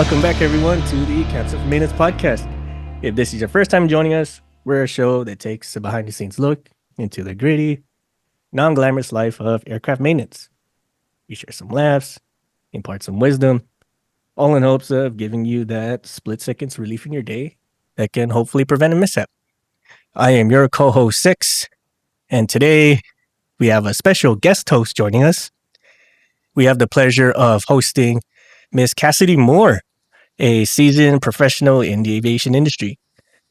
Welcome back, everyone, to the Cancel for Maintenance podcast. If this is your first time joining us, we're a show that takes a behind-the-scenes look into the gritty, non-glamorous life of aircraft maintenance. We share some laughs, impart some wisdom, all in hopes of giving you that split seconds relief in your day that can hopefully prevent a mishap. I am your co-host, Six, and today we have a special guest host joining us. We have the pleasure of hosting Miss Cassidy Moore, a seasoned professional in the aviation industry.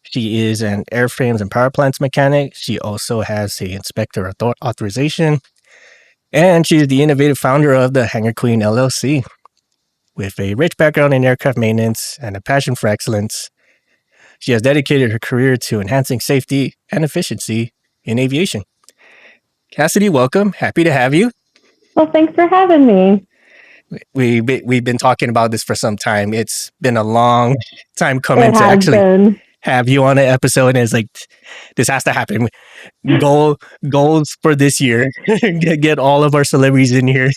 She is an airframes and power plants mechanic. She also has an inspector authorization, and she's the innovative founder of the Hangar Queen LLC. With a rich background in aircraft maintenance and a passion for excellence, she has dedicated her career to enhancing safety and efficiency in aviation. Cassidy, welcome. Happy to have you. Well, thanks for having me. We've been talking about this for some time. It's been a long time coming to actually have you on an episode. And it's like, this has to happen. Goals for this year. Get all of our celebrities in here.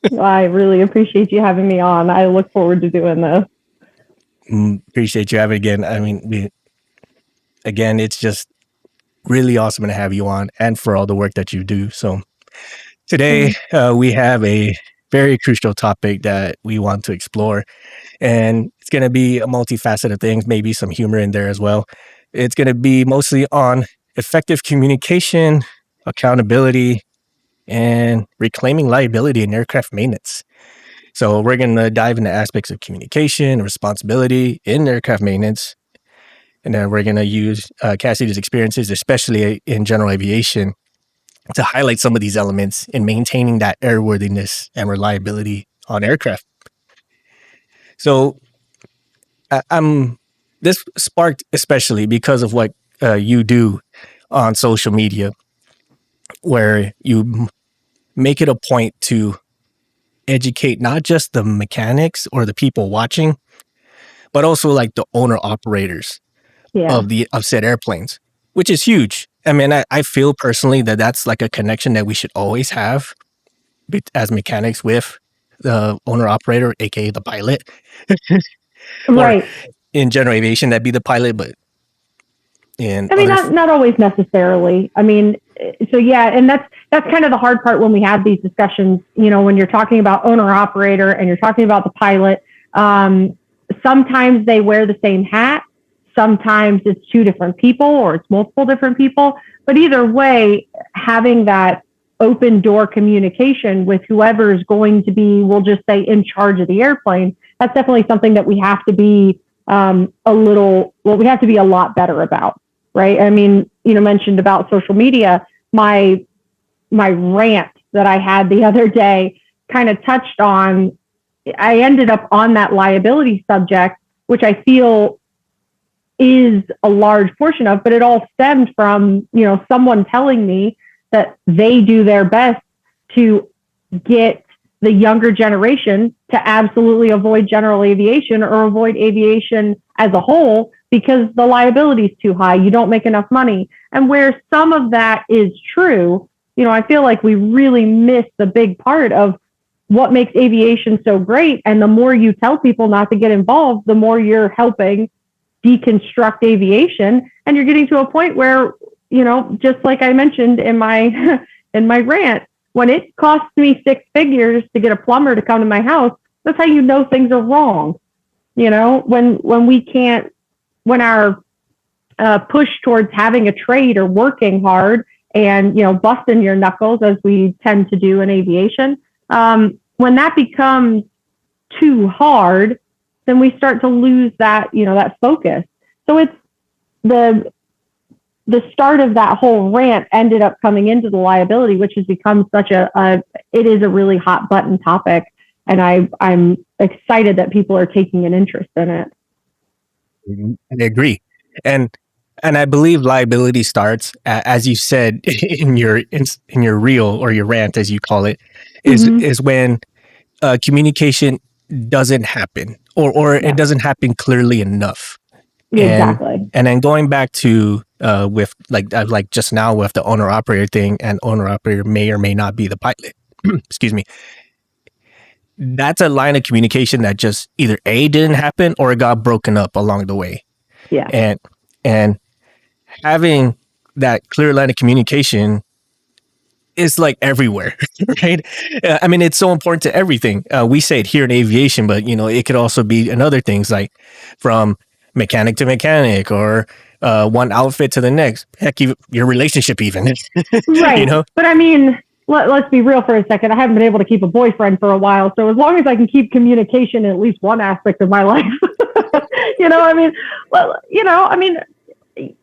Well, I really appreciate you having me on. I look forward to doing this. Appreciate you having again. I mean, it's just really awesome to have you on and for all the work that you do. So today we have a very crucial topic that we want to explore, and it's going to be a multifaceted thing, maybe some humor in there as well. It's going to be mostly on effective communication, accountability, and reclaiming liability in aircraft maintenance. So we're going to dive into aspects of communication, responsibility in aircraft maintenance, and then we're going to use Cassidy's experiences, especially in general aviation, to highlight some of these elements in maintaining that airworthiness and reliability on aircraft. So this sparked especially because of what you do on social media, where you make it a point to educate not just the mechanics or the people watching, but also like the owner operators of said airplanes, which is huge. I mean, I feel personally that that's like a connection that we should always have as mechanics with the owner operator, aka the pilot. Right. Or in general aviation, that'd be the pilot, but not always necessarily. I mean, so yeah, and that's kind of the hard part when we have these discussions. You know, when you're talking about owner operator and you're talking about the pilot, sometimes they wear the same hat. Sometimes it's two different people or it's multiple different people. But either way, having that open door communication with whoever is going to be, we'll just say, in charge of the airplane, that's definitely something that we have to be we have to be a lot better about, right? I mean, mentioned about social media, my rant that I had the other day kind of touched on, I ended up on that liability subject, which I feel is a large portion of, but it all stemmed from, someone telling me that they do their best to get the younger generation to absolutely avoid general aviation or avoid aviation as a whole because the liability is too high. You don't make enough money. And where some of that is true, I feel like we really miss the big part of what makes aviation so great. And the more you tell people not to get involved, the more you're helping deconstruct aviation, and you're getting to a point where, just like I mentioned in my rant, when it costs me 6 figures to get a plumber to come to my house, that's how you know things are wrong. When our push towards having a trade or working hard and busting your knuckles, as we tend to do in aviation, when that becomes too hard, then we start to lose that, that focus. So it's the start of that whole rant ended up coming into the liability, which has become such it is a really hot button topic. And I'm excited that people are taking an interest in it. I agree. And I believe liability starts, as you said in your reel or your rant, as you call it, is when communication doesn't happen or it doesn't happen clearly enough. Exactly. And then going back to with like just now with the owner operator thing, and owner operator may or may not be the pilot. Excuse me. that's a line of communication that just either A, didn't happen, or it got broken up along the way. Yeah. And having that clear line of communication is like everywhere, right? I mean, it's so important to everything. We say it here in aviation, but it could also be in other things, like from mechanic to mechanic, or one outfit to the next. Heck, even your relationship, even. Right. But I mean, let's be real for a second. I haven't been able to keep a boyfriend for a while, so as long as I can keep communication in at least one aspect of my life,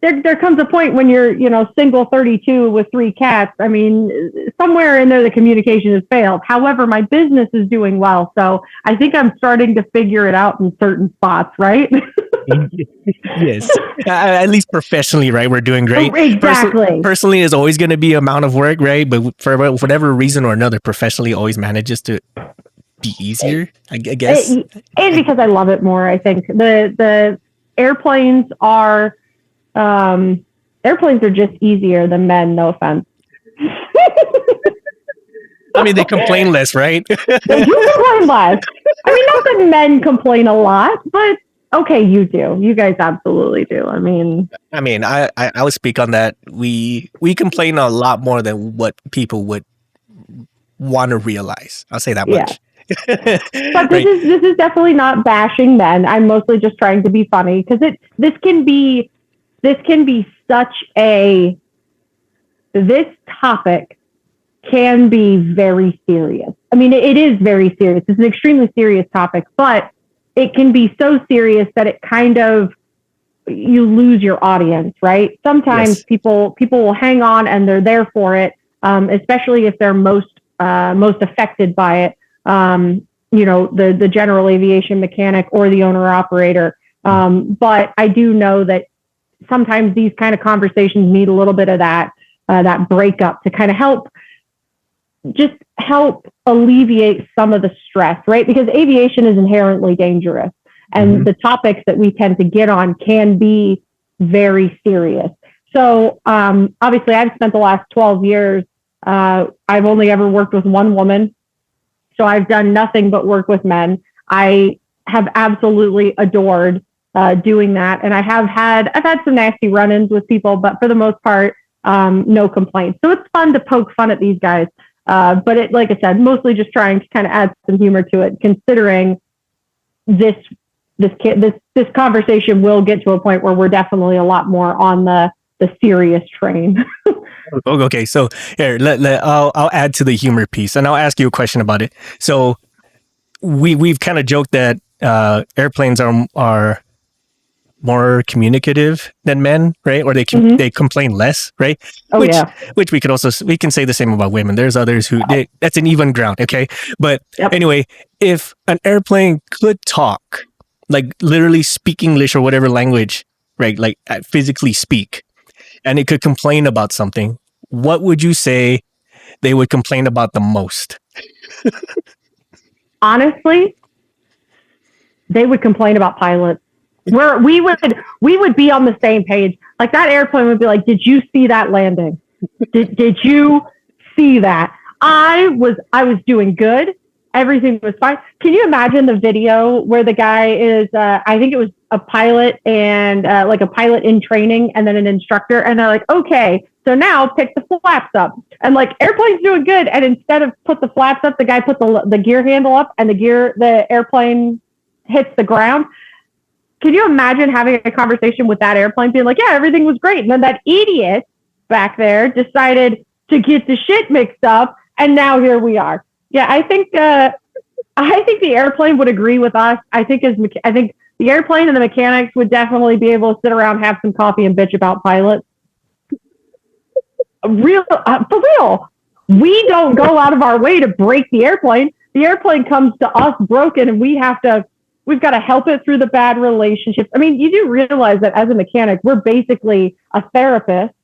there comes a point when you're, single 32 with 3 cats. I mean, somewhere in there, the communication has failed. However, my business is doing well. So I think I'm starting to figure it out in certain spots, right? Yes. At least professionally, right? We're doing great. Exactly. Personally, is always going to be amount of work, right? But for whatever reason or another, professionally always manages to be easier, I guess. And because I love it more, I think. The airplanes are... airplanes are just easier than men, no offense. I mean, they complain less, right? They do complain less. I mean, not that men complain a lot, but okay, you do. You guys absolutely do. I mean, I would speak on that. We complain a lot more than what people would want to realize. I'll say that much. But this is definitely not bashing men. I'm mostly just trying to be funny, because this can be such a, this topic can be very serious. I mean, it is very serious. It's an extremely serious topic, but it can be so serious that it kind of, you lose your audience, right? Sometimes people will hang on and they're there for it, especially if they're most affected by it. The general aviation mechanic or the owner operator. But I do know that sometimes these kind of conversations need a little bit of that breakup to kind of help alleviate some of the stress, right? Because aviation is inherently dangerous, and the topics that we tend to get on can be very serious. So obviously I've spent the last 12 years, I've only ever worked with one woman. So I've done nothing but work with men. I have absolutely adored doing that. And I've had some nasty run-ins with people, but for the most part, no complaints. So it's fun to poke fun at these guys. But it, like I said, mostly just trying to kind of add some humor to it, considering this conversation will get to a point where we're definitely a lot more on the serious train. Okay, so here, I'll add to the humor piece, and I'll ask you a question about it. So we've kind of joked that airplanes are more communicative than men, right? Or they complain less, right? Which we can say the same about women. There's others who that's an even ground, okay? But anyway, if an airplane could talk, like literally speak English or whatever language, right? Like physically speak, and it could complain about something, what would you say they would complain about the most? Honestly, they would complain about pilots. Where we would be on the same page. Like, that airplane would be like, "Did you see that landing? Did you see that? I was doing good. Everything was fine." Can you imagine the video where the guy is, I think it was a pilot and like a pilot in training and then an instructor, and they're like, "Okay, so now pick the flaps up." And like, airplane's doing good, and instead of put the flaps up, the guy put the gear handle up, and the airplane hits the ground. Can you imagine having a conversation with that airplane being like, "Yeah, everything was great," and then that idiot back there decided to get the shit mixed up, and now here we are. Yeah, I think the airplane would agree with us. I think the airplane and the mechanics would definitely be able to sit around, have some coffee, and bitch about pilots. For real. We don't go out of our way to break the airplane. The airplane comes to us broken, and we've got to help it through the bad relationships. I mean, you do realize that as a mechanic, we're basically a therapist.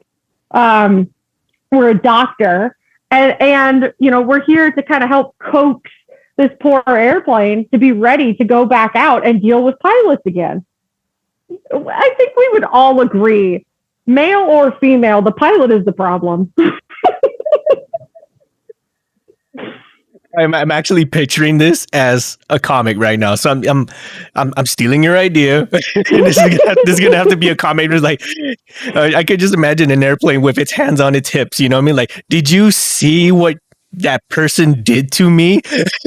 We're a doctor, and we're here to kind of help coax this poor airplane to be ready to go back out and deal with pilots again. I think we would all agree, male or female, the pilot is the problem. I'm actually picturing this as a comic right now. So I'm stealing your idea. This is gonna have to be a comic. It's like I could just imagine an airplane with its hands on its hips. You know what I mean? Like, did you see what that person did to me?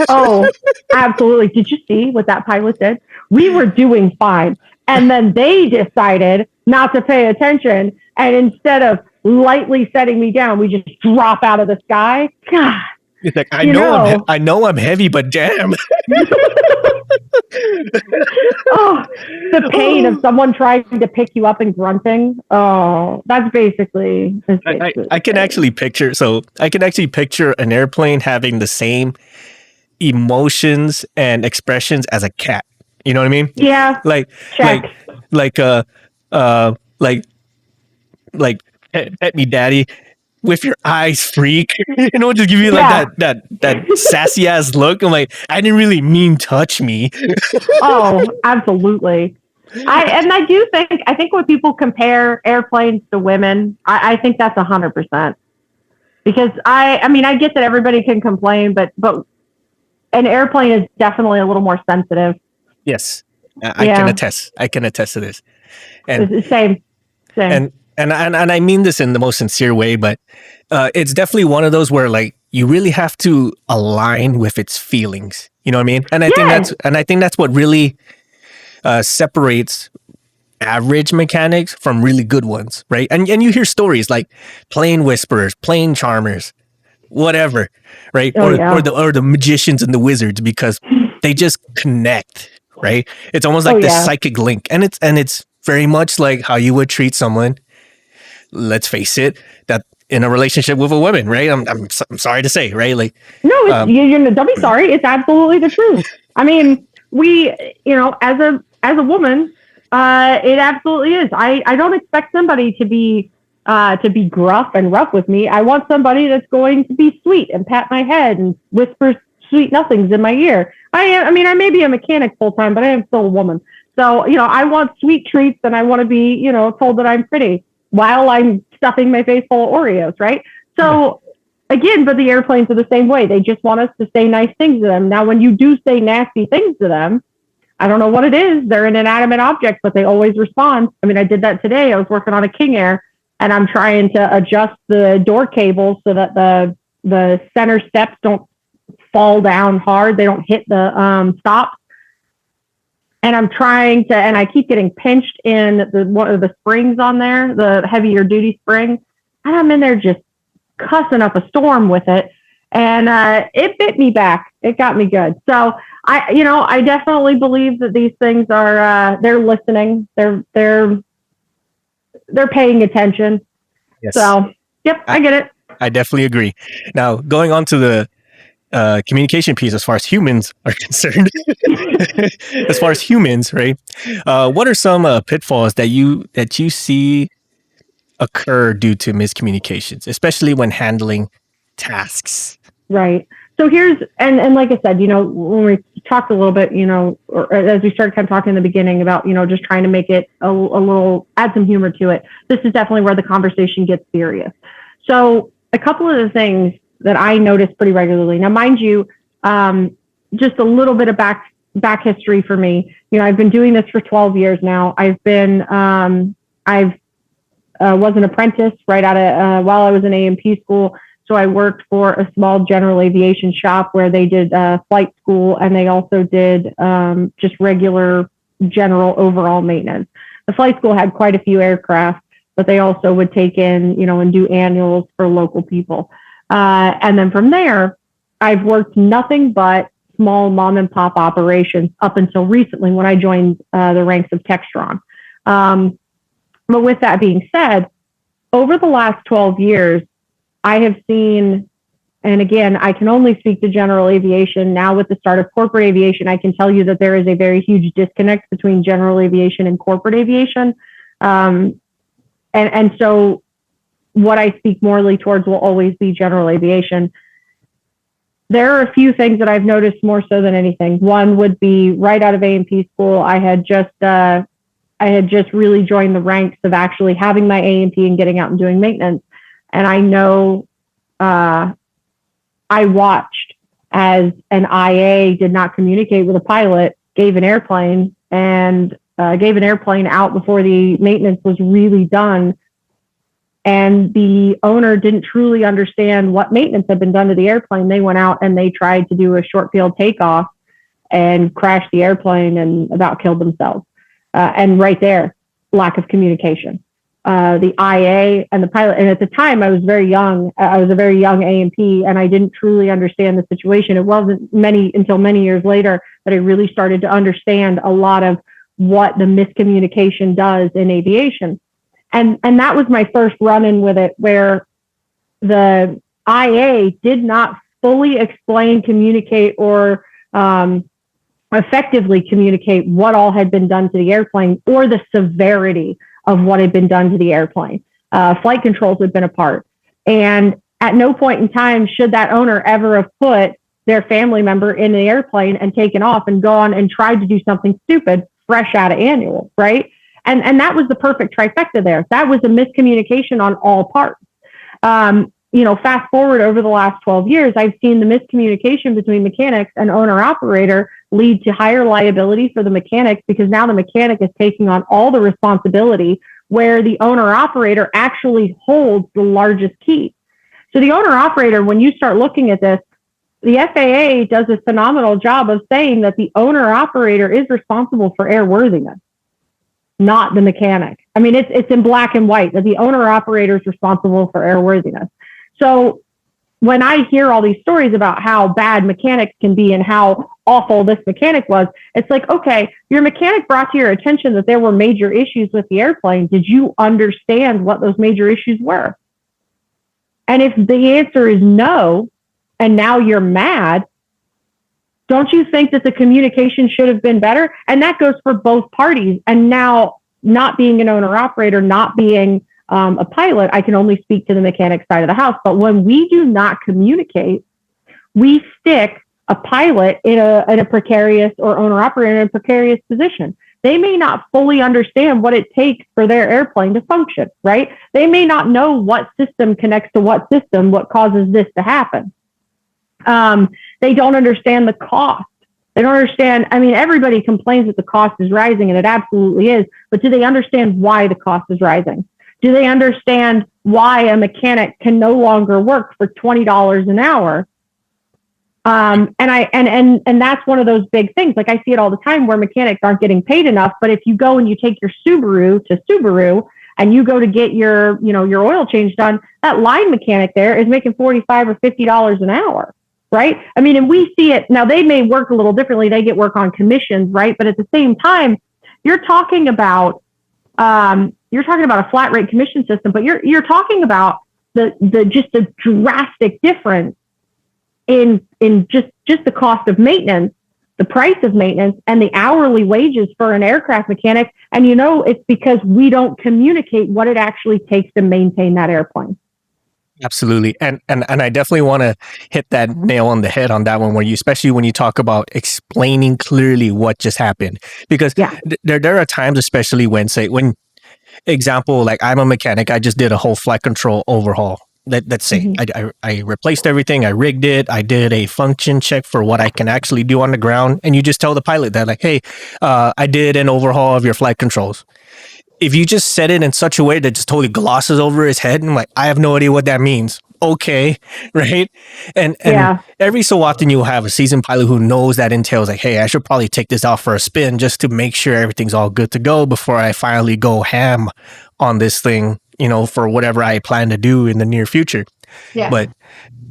Oh, absolutely. Did you see what that pilot did? We were doing fine. And then they decided not to pay attention. And instead of lightly setting me down, we just drop out of the sky. God. It's like, I know I'm heavy, but damn. Oh, the pain of someone trying to pick you up and grunting. Oh, that's basically I can actually picture. So I can actually picture an airplane having the same emotions and expressions as a cat. You know what I mean? Yeah. Like pet me, daddy, with your eyes, freak. You know, just give you like that sassy ass look. I'm like, I didn't really mean touch me. Oh, absolutely. I think when people compare airplanes to women, I think that's 100%. Because I mean, I get that everybody can complain, but an airplane is definitely a little more sensitive. Yes, I can attest. I can attest to this. And same. And I mean this in the most sincere way, but it's definitely one of those where like you really have to align with its feelings. You know what I mean? And I think that's what really separates average mechanics from really good ones, right? And you hear stories like plane whisperers, plane charmers, whatever, right? Or the magicians and the wizards, because they just connect, right? It's almost like this psychic link, and it's very much like how you would treat someone. Let's face it, that in a relationship with a woman, right? I'm sorry to say, right? Like, no, don't be sorry. It's absolutely the truth. I mean, as a woman, it absolutely is. I don't expect somebody to be gruff and rough with me. I want somebody that's going to be sweet and pat my head and whisper sweet nothings in my ear. I may be a mechanic full time, but I am still a woman. So, I want sweet treats, and I want to be, told that I'm pretty while I'm stuffing my face full of Oreos, right? So again, but the airplanes are the same way. They just want us to say nice things to them. Now, when you do say nasty things to them, I don't know what it is. They're an inanimate object, but they always respond. I mean, I did that today. I was working on a King Air, and I'm trying to adjust the door cables so that the center steps don't fall down hard. They don't hit the stops. And I'm trying to, and I keep getting pinched in one of the springs on there, the heavier duty spring. And I'm in there just cussing up a storm with it. And it bit me back. It got me good. So I definitely believe that these things are, they're listening. They're paying attention. Yes. So, yep, I get it. I definitely agree. Now, going on to the communication piece, as far as humans are concerned, as far as humans, right? What are some pitfalls that you see occur due to miscommunications, especially when handling tasks? Right. So here's, and like I said, when we talked a little bit, or as we started kind of talking in the beginning about, just trying to make it a little, add some humor to it. This is definitely where the conversation gets serious. So a couple of the things that I notice pretty regularly. Now, mind you, just a little bit of back history for me. I've been doing this for 12 years now. I've been, was an apprentice right out of, while I was in A&P school. So I worked for a small general aviation shop where they did flight school, and they also did just regular general overall maintenance. The flight school had quite a few aircraft, but they also would take in, and do annuals for local people. And then from there, I've worked nothing but small mom and pop operations up until recently when I joined the ranks of Textron. But with that being said, over the last 12 years, I have seen, and again, I can only speak to general aviation. Now with the start of corporate aviation, I can tell you that there is a very huge disconnect between general aviation and corporate aviation. And so what I speak morally towards will always be general aviation. There are a few things that I've noticed more so than anything. One would be right out of A&P school, I had just really joined the ranks of actually having my A&P and getting out and doing maintenance. And I know I watched as an IA did not communicate with a pilot, gave an airplane out before the maintenance was really done. And the owner didn't truly understand what maintenance had been done to the airplane. They went out and they tried to do a short field takeoff and crashed the airplane and about killed themselves. And right there, lack of communication. The IA and the pilot, and at the time I was very young. I was a very young A&P, and I didn't truly understand the situation. It wasn't until many years later that I really started to understand a lot of what the miscommunication does in aviation. And that was my first run-in with it, where the IA did not fully explain, communicate, or effectively communicate what all had been done to the airplane or the severity of what had been done to the airplane. Flight controls had been apart. And at no point in time should that owner ever have put their family member in the airplane and taken off and gone and tried to do something stupid fresh out of annual, right? And that was the perfect trifecta there. That was a miscommunication on all parts. Fast forward over the last 12 years, I've seen the miscommunication between mechanics and owner-operator lead to higher liability for the mechanics, because now the mechanic is taking on all the responsibility, where the owner-operator actually holds the largest key. So the owner-operator, when you start looking at this, the FAA does a phenomenal job of saying that the owner-operator is responsible for airworthiness, not the mechanic. I mean, it's in black and white that the owner-operator is responsible for airworthiness. So when I hear all these stories about how bad mechanics can be and how awful this mechanic was, it's like, okay, your mechanic brought to your attention that there were major issues with the airplane. Did you understand what those major issues were? And if the answer is no, and now you're mad, don't you think that the communication should have been better? And that goes for both parties. And now, not being an owner-operator, not being a pilot, I can only speak to the mechanic side of the house. But when we do not communicate, we stick a pilot in a precarious, or owner-operator in a precarious position. They may not fully understand what it takes for their airplane to function, right? They may not know what system connects to what system, what causes this to happen. They don't understand the cost. They don't understand. I mean, everybody complains that the cost is rising, and it absolutely is. But do they understand why the cost is rising? Do they understand why a mechanic can no longer work for $20 an hour? And that's one of those big things. Like, I see it all the time where mechanics aren't getting paid enough. But if you go and you take your Subaru to Subaru and you go to get your oil change done, that line mechanic there is making $45 or $50 an hour, right? I mean, and we see it now. They may work a little differently. They get work on commissions, right? But at the same time, you're talking about a flat rate commission system, but you're talking about the drastic difference in just the cost of maintenance, the price of maintenance, and the hourly wages for an aircraft mechanic. And it's because we don't communicate what it actually takes to maintain that airplane. Absolutely. And I definitely want to hit that nail on the head on that one, especially when you talk about explaining clearly what just happened, because there are times, especially when example, like, I'm a mechanic, I just did a whole flight control overhaul. Let's say I replaced everything, I rigged it, I did a function check for what I can actually do on the ground, and you just tell the pilot that, like, hey, I did an overhaul of your flight controls. If you just said it in such a way that just totally glosses over his head, and like, I have no idea what that means. Okay, right? And every so often you'll have a seasoned pilot who knows that entails, like, hey, I should probably take this out for a spin just to make sure everything's all good to go before I finally go ham on this thing, for whatever I plan to do in the near future. Yeah. But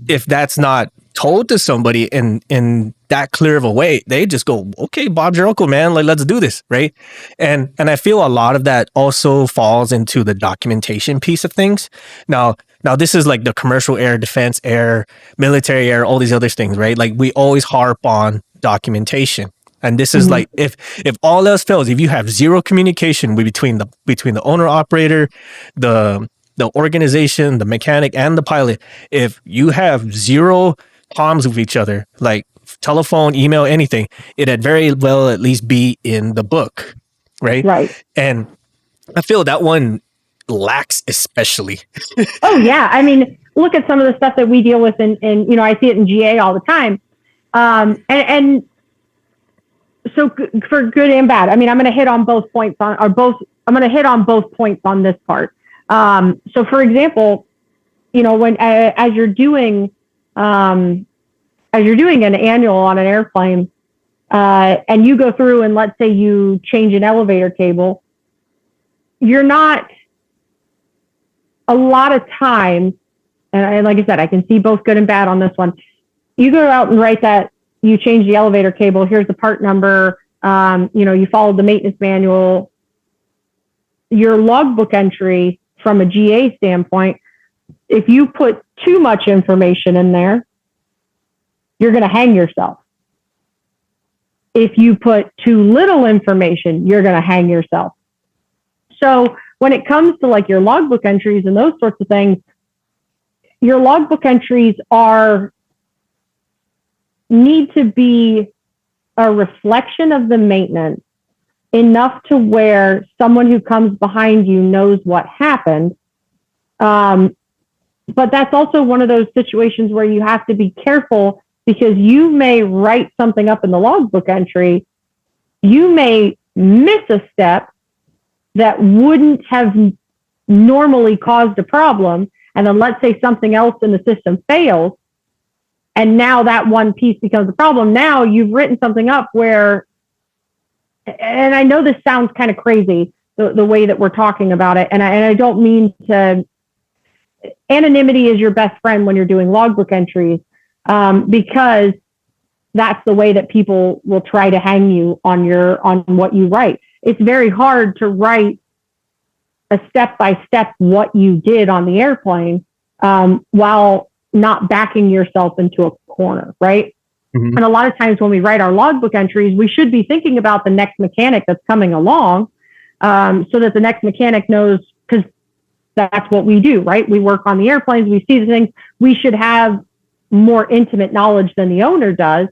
if that's not told to somebody in that clear of a way, they just go, okay, Bob's your uncle, man, like, let's do this, right? And I feel a lot of that also falls into the documentation piece of things. Now this is like the commercial air, defense air, military air, all these other things, right? Like, we always harp on documentation. And this is like, if all else fails, if you have zero communication between the owner operator, the organization, the mechanic, and the pilot, if you have zero comms with each other, like telephone, email, anything, it'd very well at least be in the book, right? Right. And I feel that one lacks especially. Oh yeah, I mean, look at some of the stuff that we deal with, and I see it in GA all the time. And so for good and bad, I mean, I'm going to hit on both points I'm going to hit on both points on this part. So for example, when, as you're doing an annual on an airplane, and you go through and let's say you change an elevator cable, you're not, a lot of times, and like I said, I can see both good and bad on this one. You go out and write that you change the elevator cable, here's the part number, you followed the maintenance manual. Your logbook entry from a GA standpoint, if you put too much information in there, you're going to hang yourself. If you put too little information, you're going to hang yourself. So when it comes to like your logbook entries and those sorts of things, your logbook entries need to be a reflection of the maintenance enough to where someone who comes behind you knows what happened. But that's also one of those situations where you have to be careful, because you may write something up in the logbook entry. You may miss a step that wouldn't have normally caused a problem. And then let's say something else in the system fails, and now that one piece becomes a problem. Now you've written something up where, and I know this sounds kind of crazy, the way that we're talking about it. And I don't mean to, anonymity is your best friend when you're doing logbook entries, because that's the way that people will try to hang you on what you write. It's very hard to write a step-by-step what you did on the airplane, while not backing yourself into a corner, right? Mm-hmm. And a lot of times when we write our logbook entries, we should be thinking about the next mechanic that's coming along, so that the next mechanic knows, because that's what we do, right? We work on the airplanes, we see the things. We should have more intimate knowledge than the owner does,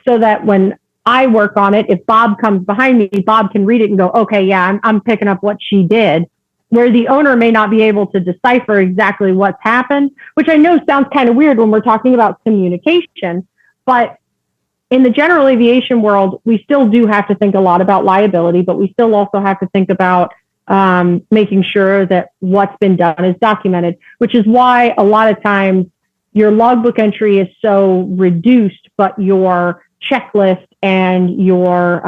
so that when I work on it, if Bob comes behind me, Bob can read it and go, okay, yeah, I'm picking up what she did. Where the owner may not be able to decipher exactly what's happened, which I know sounds kind of weird when we're talking about communication, but in the general aviation world, we still do have to think a lot about liability, but we still also have to think about making sure that what's been done is documented, which is why a lot of times your logbook entry is so reduced, but your checklist and your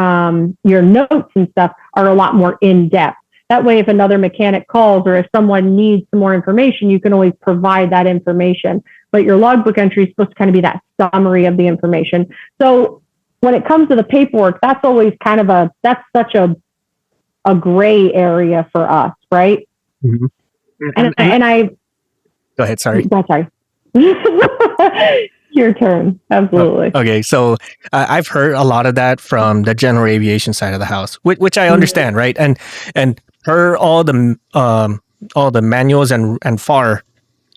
notes and stuff are a lot more in-depth. That way, if another mechanic calls or if someone needs some more information, you can always provide that information. But your logbook entry is supposed to kind of be that summary of the information. So when it comes to the paperwork, that's always kind of that's such a gray area for us, right? Mm-hmm. And I go ahead. Sorry. Oh, sorry. Your turn. Absolutely. Oh, okay. So I've heard a lot of that from the general aviation side of the house, which I understand, right? And per all the manuals and FAR,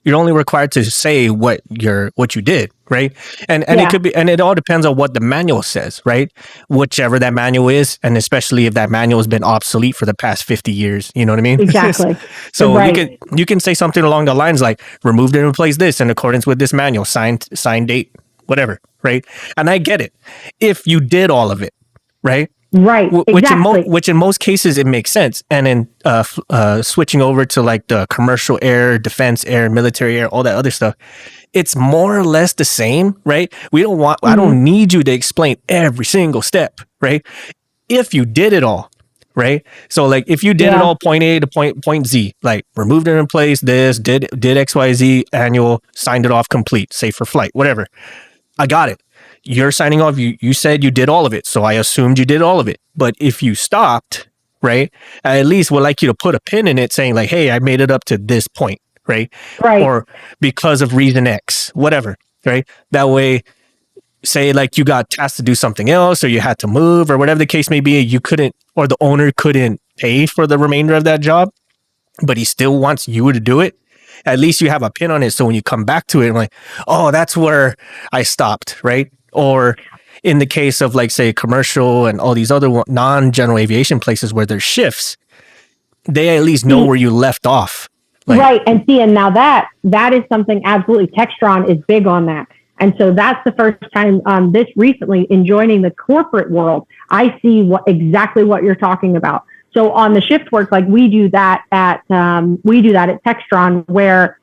you're only required to say what you did, right? And yeah. It could be, and it all depends on what the manual says, right? Whichever that manual is, and especially if that manual has been obsolete for the past 50 years, you know what I mean? Exactly. So right. you can say something along the lines like, removed and replaced this in accordance with this manual, signed date, whatever, right? And I get it. If you did all of it, right? Right. Exactly. Which in most cases it makes sense. And then switching over to like the commercial air, defense air, military air, all that other stuff, it's more or less the same, right? I don't need you to explain every single step, right? If you did it all, right? So like if you did it all point A to point Z, like removed and replaced this, did XYZ annual, signed it off complete, safe for flight, whatever. I got it. You're signing off. You said you did all of it. So I assumed you did all of it. But if you stopped, right, I at least would like you to put a pin in it saying like, hey, I made it up to this point, right? Right. Or because of reason X, whatever, right? That way, say like you got tasked to do something else or you had to move or whatever the case may be, you couldn't, or the owner couldn't pay for the remainder of that job, but he still wants you to do it. At least you have a pin on it. So when you come back to it, I'm like, oh, that's where I stopped, right? Or in the case of like, say, commercial and all these other non-general aviation places where there's shifts, they at least know where you left off. Like, right. And see, and now that is something absolutely, Textron is big on that. And so that's the first time this recently in joining the corporate world, I see exactly what you're talking about. So on the shift work, like we do that at Textron, where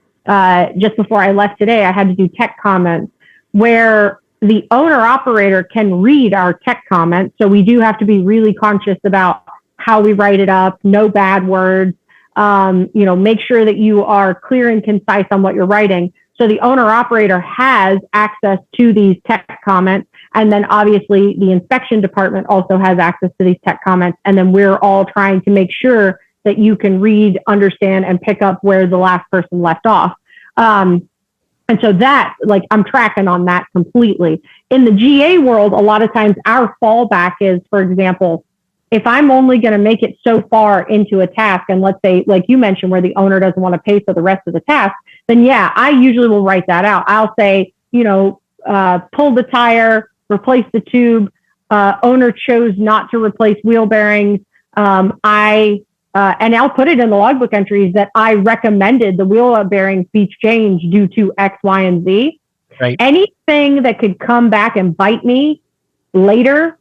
just before I left today, I had to do tech comments where the owner operator can read our tech comments. So we do have to be really conscious about how we write it up, no bad words, make sure that you are clear and concise on what you're writing. So the owner operator has access to these tech comments. And then obviously the inspection department also has access to these tech comments. And then we're all trying to make sure that you can read, understand, and pick up where the last person left off. And so that, like, I'm tracking on that completely. In the GA world, a lot of times our fallback is, for example, if I'm only going to make it so far into a task, and let's say, like you mentioned, where the owner doesn't want to pay for the rest of the task, then yeah, I usually will write that out. I'll say, pull the tire, replace the tube. Owner chose not to replace wheel bearings. And I'll put it in the logbook entries that I recommended the wheel bearings be changed due to X, Y, and Z. Right. Anything that could come back and bite me later,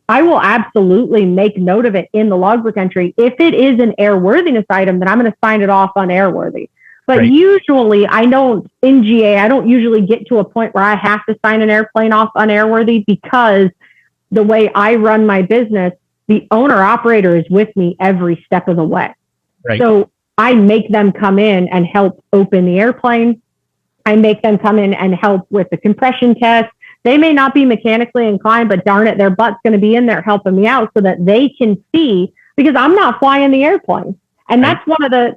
I will absolutely make note of it in the logbook entry. If it is an airworthiness item, then I'm going to sign it off on airworthy. But usually in GA, I don't usually get to a point where I have to sign an airplane off on airworthy, because the way I run my business, the owner operator is with me every step of the way. Right. So I make them come in and help open the airplane. I make them come in and help with the compression test. They may not be mechanically inclined, but darn it, their butt's going to be in there helping me out so that they can see, because I'm not flying the airplane. And that's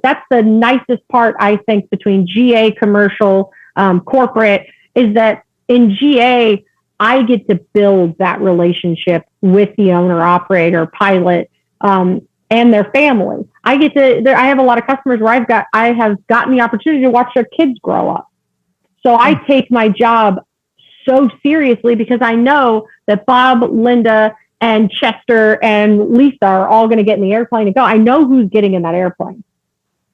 that's the nicest part, I think, between GA, commercial, corporate, is that in GA, I get to build that relationship with the owner, operator, pilot, and their family. I have a lot of customers where I have gotten the opportunity to watch their kids grow up. So I take my job so seriously, because I know that Bob, Linda, and Chester and Lisa are all going to get in the airplane and go. I know who's getting in that airplane.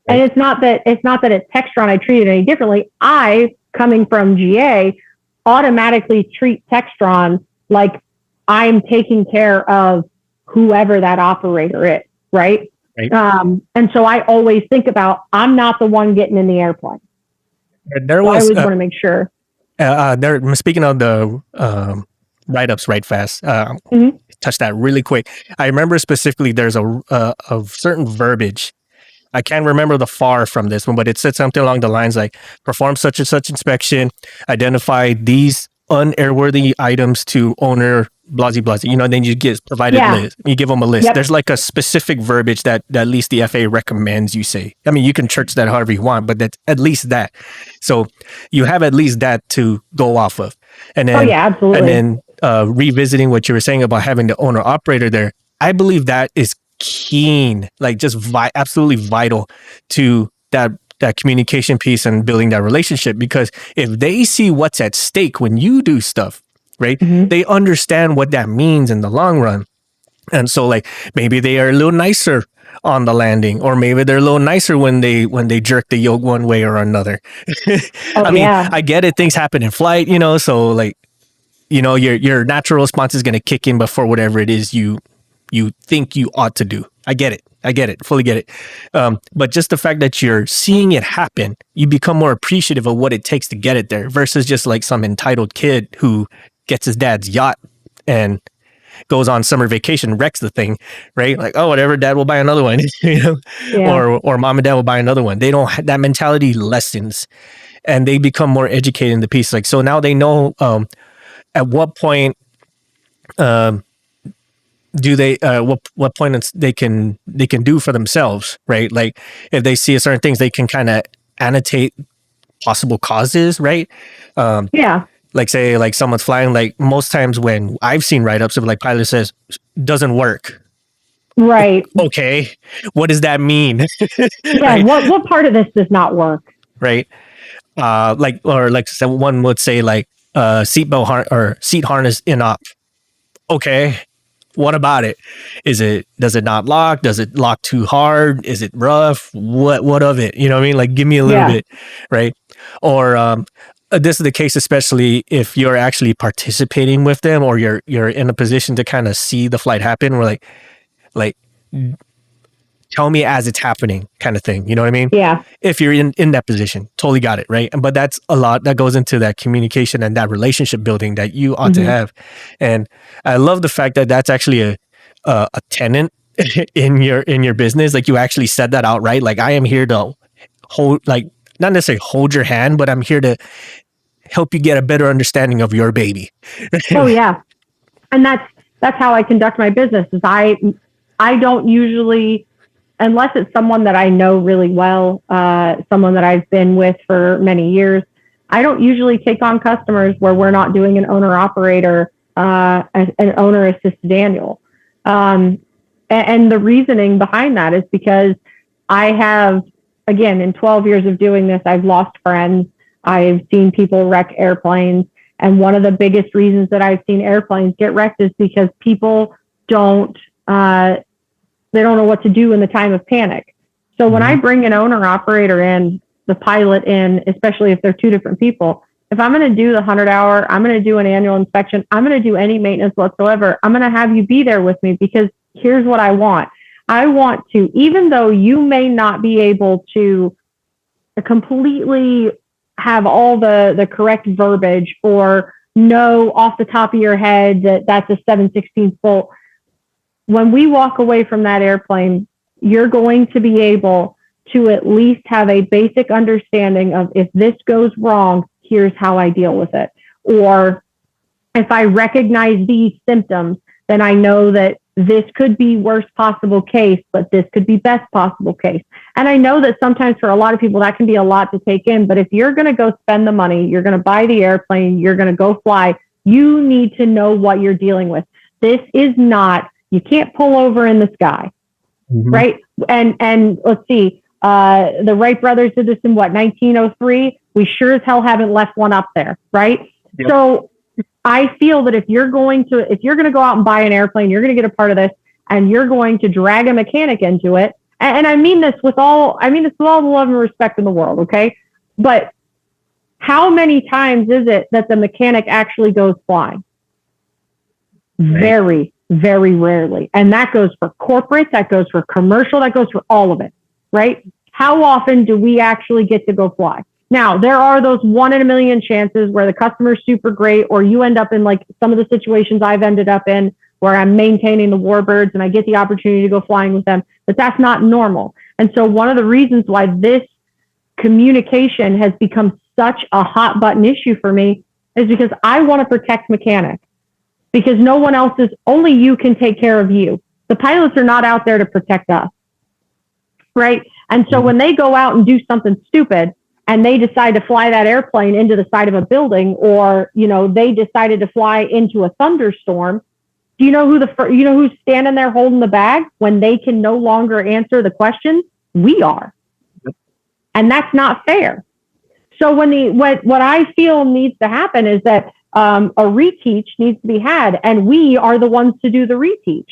Right. And it's not that at Textron I treat it any differently. I, coming from GA, automatically treat Textron like I'm taking care of whoever that operator is, right? And so I always think about, I'm not the one getting in the airplane. I always want to make sure. Speaking of the write-ups, right fast, touch that really quick. I remember specifically there's a certain verbiage. I can't remember the FAR from this one, but it said something along the lines like, perform such and such inspection, identify these unairworthy items to owner, blah, blah, blah. Then you get provided list. You give them a list. Yep. There's like a specific verbiage that at least the FAA recommends you say. I mean, you can church that however you want, but that's at least that. So you have at least that to go off of. And then, absolutely. And then revisiting what you were saying about having the owner operator there, I believe that is keen, like just absolutely vital to that communication piece and building that relationship. Because if they see what's at stake when you do stuff, right, they understand what that means in the long run. And so like maybe they are a little nicer on the landing, or maybe they're a little nicer when they jerk the yoke one way or another. I get it, things happen in flight, so like, your natural response is going to kick in before whatever it is you think you ought to do. I get it, fully get it. But just the fact that you're seeing it happen, you become more appreciative of what it takes to get it there, versus just like some entitled kid who gets his dad's yacht and goes on summer vacation, wrecks the thing, right? Like, oh, whatever, dad will buy another one, or mom and dad will buy another one. They don't, that mentality lessens, and they become more educated in the piece. Like, so now they know at what point do they what point they can do for themselves, right? Like if they see a certain things, they can kind of annotate possible causes, right? Like say like someone's flying, like most times when I've seen write-ups of like pilot says doesn't work, right? Okay, what does that mean? Right? what part of this does not work, right? Like one would say like seatbelt or seat harness in op. Okay, what about it? Does it not lock? Does it lock too hard? Is it rough? What of it? You know what I mean? Like give me a little bit, right? Or this is the case, especially if you're actually participating with them, or you're in a position to kind of see the flight happen. We're like, tell me as it's happening, kind of thing. You know what I mean? Yeah. If you're in that position, totally got it, right? But that's a lot that goes into that communication and that relationship building that you ought to have. And I love the fact that that's actually a tenant in your business. Like, you actually said that outright. Like, I am here to hold, like, not necessarily hold your hand, but I'm here to help you get a better understanding of your baby. Oh yeah. And that's how I conduct my business. Is I don't usually, unless it's someone that I know really well, someone that I've been with for many years, I don't usually take on customers where we're not doing an owner-operator, an owner-assisted annual. And the reasoning behind that is because I have, again, in 12 years of doing this, I've lost friends. I've seen people wreck airplanes. And one of the biggest reasons that I've seen airplanes get wrecked is because people don't know what to do in the time of panic. So when I bring an owner operator in, the pilot in, especially if they're two different people, if I'm going to do the 100-hour, I'm going to do an annual inspection, I'm going to do any maintenance whatsoever, I'm going to have you be there with me, because here's what I want. I want to, even though you may not be able to completely have all the correct verbiage or know off the top of your head that that's a 7/16 bolt, when we walk away from that airplane, you're going to be able to at least have a basic understanding of, if this goes wrong, here's how I deal with it. Or if I recognize these symptoms, then I know that this could be worst possible case, but this could be best possible case. And I know that sometimes for a lot of people, that can be a lot to take in. But if you're going to go spend the money, you're going to buy the airplane, you're going to go fly, you need to know what you're dealing with. This is not, you can't pull over in the sky, right? And let's see, the Wright brothers did this in 1903? We sure as hell haven't left one up there, right? Yep. So I feel that if you're going to go out and buy an airplane, you're going to get a part of this, and you're going to drag a mechanic into it. And I mean this with all the love and respect in the world, okay? But how many times is it that the mechanic actually goes flying? Right. Very, very rarely. And that goes for corporate, that goes for commercial, that goes for all of it, right? How often do we actually get to go fly? Now, there are those 1 in a million chances where the customer's super great, or you end up in like some of the situations I've ended up in where I'm maintaining the warbirds and I get the opportunity to go flying with them, but that's not normal. And so one of the reasons why this communication has become such a hot button issue for me is because I want to protect mechanics, because no one else is, only you can take care of you. The pilots are not out there to protect us, right? And so when they go out and do something stupid, and they decide to fly that airplane into the side of a building, or, they decided to fly into a thunderstorm, do you know who's standing there holding the bag when they can no longer answer the questions? We are. And that's not fair. So what I feel needs to happen is that a reteach needs to be had, and we are the ones to do the reteach.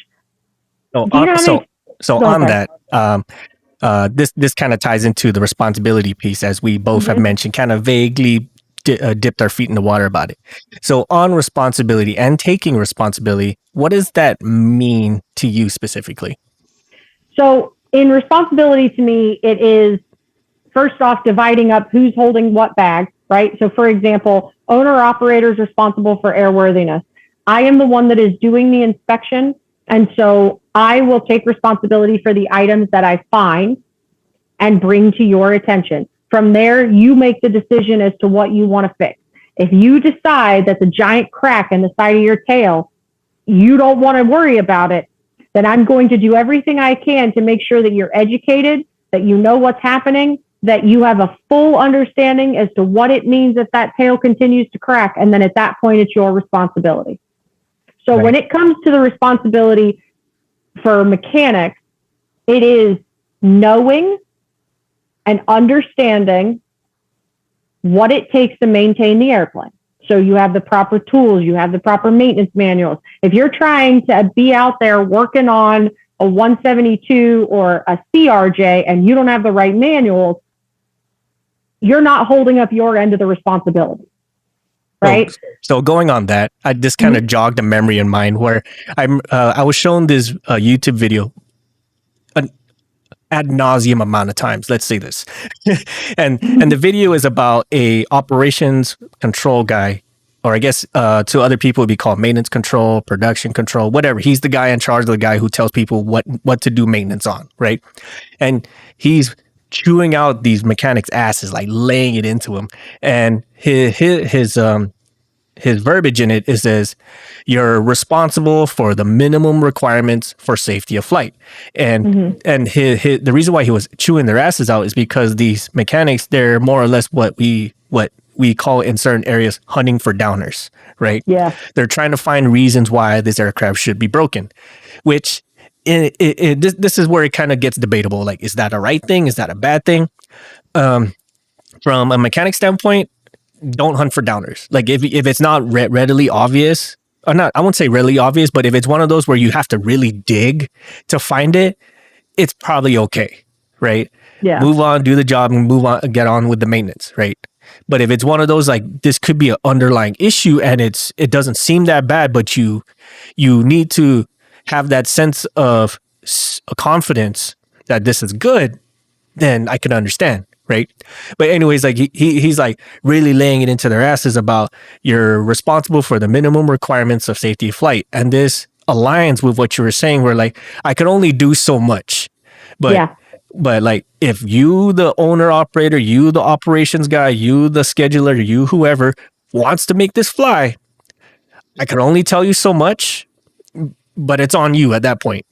This kind of ties into the responsibility piece, as we both have mentioned, kind of vaguely dipped our feet in the water about it. So on responsibility and taking responsibility, what does that mean to you specifically? So in responsibility, to me, it is first off dividing up who's holding what bag, right? So for example, owner operator is responsible for airworthiness. I am the one that is doing the inspection. And so I will take responsibility for the items that I find and bring to your attention. From there, you make the decision as to what you want to fix. If you decide that the giant crack in the side of your tail, you don't want to worry about it, then I'm going to do everything I can to make sure that you're educated, that you know what's happening, that you have a full understanding as to what it means if that tail continues to crack. And then at that point, it's your responsibility. So when it comes to the responsibility for mechanics, it is knowing and understanding what it takes to maintain the airplane. So you have the proper tools, you have the proper maintenance manuals. If you're trying to be out there working on a 172 or a CRJ and you don't have the right manuals, you're not holding up your end of the responsibility. Right. So going on that, I just kind of jogged a memory in mind where I was shown this YouTube video an ad nauseum amount of times. Let's say this, and the video is about a operations control guy, or I guess to other people it'd be called maintenance control, production control, whatever. He's the guy in charge of the guy who tells people what to do maintenance on, right? And he's chewing out these mechanics' asses, like laying it into them, and his verbiage in it says, you're responsible for the minimum requirements for safety of flight. And the reason why he was chewing their asses out is because these mechanics, they're more or less what we call in certain areas hunting for downers, right? Yeah. They're trying to find reasons why this aircraft should be broken, which this is where it kind of gets debatable. Like, is that a right thing? Is that a bad thing? From a mechanic standpoint, don't hunt for downers. Like if it's not readily obvious, or not, I won't say readily obvious, but if it's one of those where you have to really dig to find it, it's probably okay, right? Yeah. Move on, do the job, and move on, get on with the maintenance, right? But if it's one of those, like, this could be an underlying issue and it doesn't seem that bad, but you need to have that sense of confidence that this is good, then I can understand. Right. But anyways, like he's like really laying it into their asses about you're responsible for the minimum requirements of safety of flight. And this aligns with what you were saying, where like, I could only do so much. But like, if you, the owner operator, you, the operations guy, you, the scheduler, you, whoever wants to make this fly, I could only tell you so much, but it's on you at that point.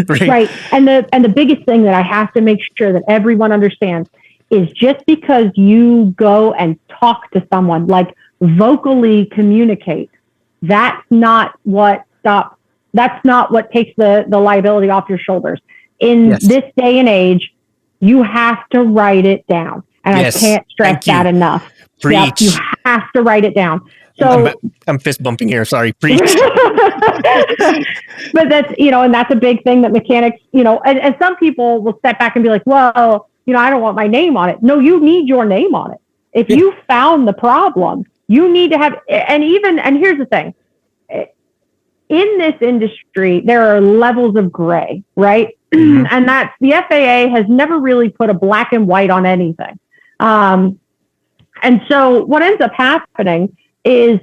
Right. And the biggest thing that I have to make sure that everyone understands is just because you go and talk to someone, like vocally communicate, that's not what takes the liability off your shoulders. In this day and age, you have to write it down. And I can't stress that enough. Preach. Yep, you have to write it down. So I'm fist bumping here. Sorry. Preach. But that's, and that's a big thing that mechanics, and some people will step back and be like, well, I don't want my name on it. No, you need your name on it. If you found the problem, you need to have, and here's the thing. In this industry, there are levels of gray, right? And that's, the FAA has never really put a black and white on anything. And so what ends up happening is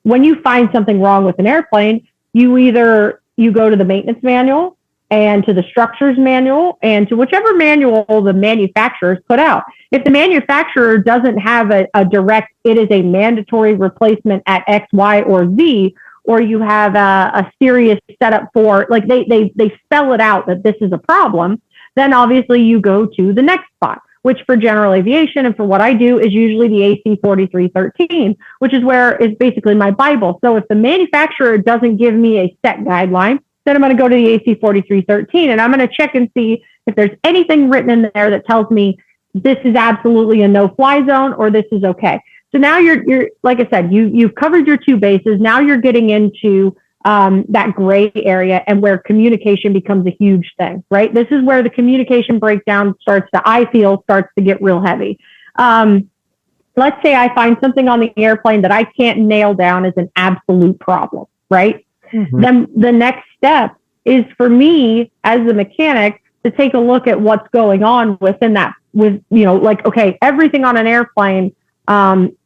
when you find something wrong with an airplane, you go to the maintenance manual and to the structures manual and to whichever manual the manufacturers put out. If the manufacturer doesn't have a direct, it is a mandatory replacement at X, Y, or Z, or you have a serious setup for, like they spell it out that this is a problem, then obviously you go to the next spot, which for general aviation and for what I do is usually the AC 4313, which is where is basically my Bible. So if the manufacturer doesn't give me a set guideline, then I'm going to go to the AC 4313 and I'm going to check and see if there's anything written in there that tells me this is absolutely a no-fly zone or this is okay. So now you're like I said, you've covered your two bases. Now you're getting into that gray area and where communication becomes a huge thing, right? This is where the communication breakdown starts to get real heavy. Let's say I find something on the airplane that I can't nail down as an absolute problem, right? Then the next step is for me as a mechanic to take a look at what's going on within that, okay, everything on an airplane,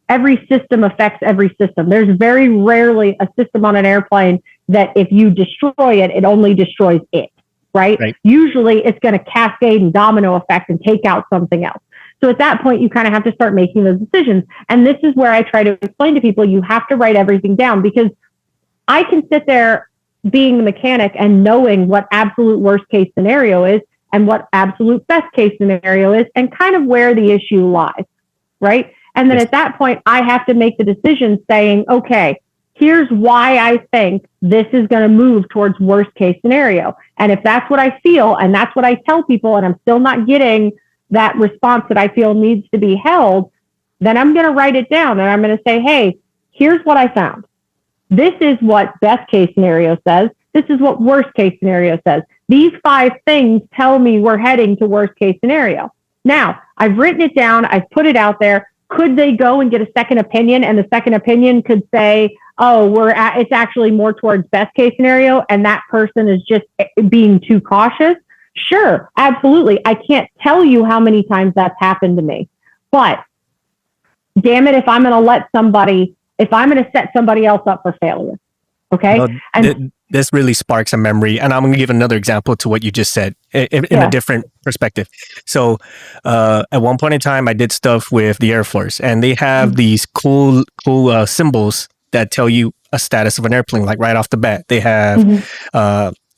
every system affects every system. There's very rarely a system on an airplane that if you destroy it, it only destroys it, right? Usually it's going to cascade and domino effect and take out something else. So at that point, you kind of have to start making those decisions. And this is where I try to explain to people, you have to write everything down, because I can sit there being the mechanic and knowing what absolute worst case scenario is and what absolute best case scenario is and kind of where the issue lies, right? And then at that point, I have to make the decision saying, okay, here's why I think this is going to move towards worst case scenario. And if that's what I feel and that's what I tell people and I'm still not getting that response that I feel needs to be held, then I'm going to write it down and I'm going to say, hey, here's what I found. This is what best case scenario says. This is what worst case scenario says. These 5 things tell me we're heading to worst case scenario. Now, I've written it down. I've put it out there. Could they go and get a second opinion? And the second opinion could say, oh, it's actually more towards best case scenario, and that person is just being too cautious. Sure, absolutely. I can't tell you how many times that's happened to me. But damn it, if I'm going to set somebody else up for failure. Okay. No, this really sparks a memory. And I'm going to give another example to what you just said in a different perspective. So at one point in time, I did stuff with the Air Force, and they have these cool symbols that tell you a status of an airplane, like right off the bat. They have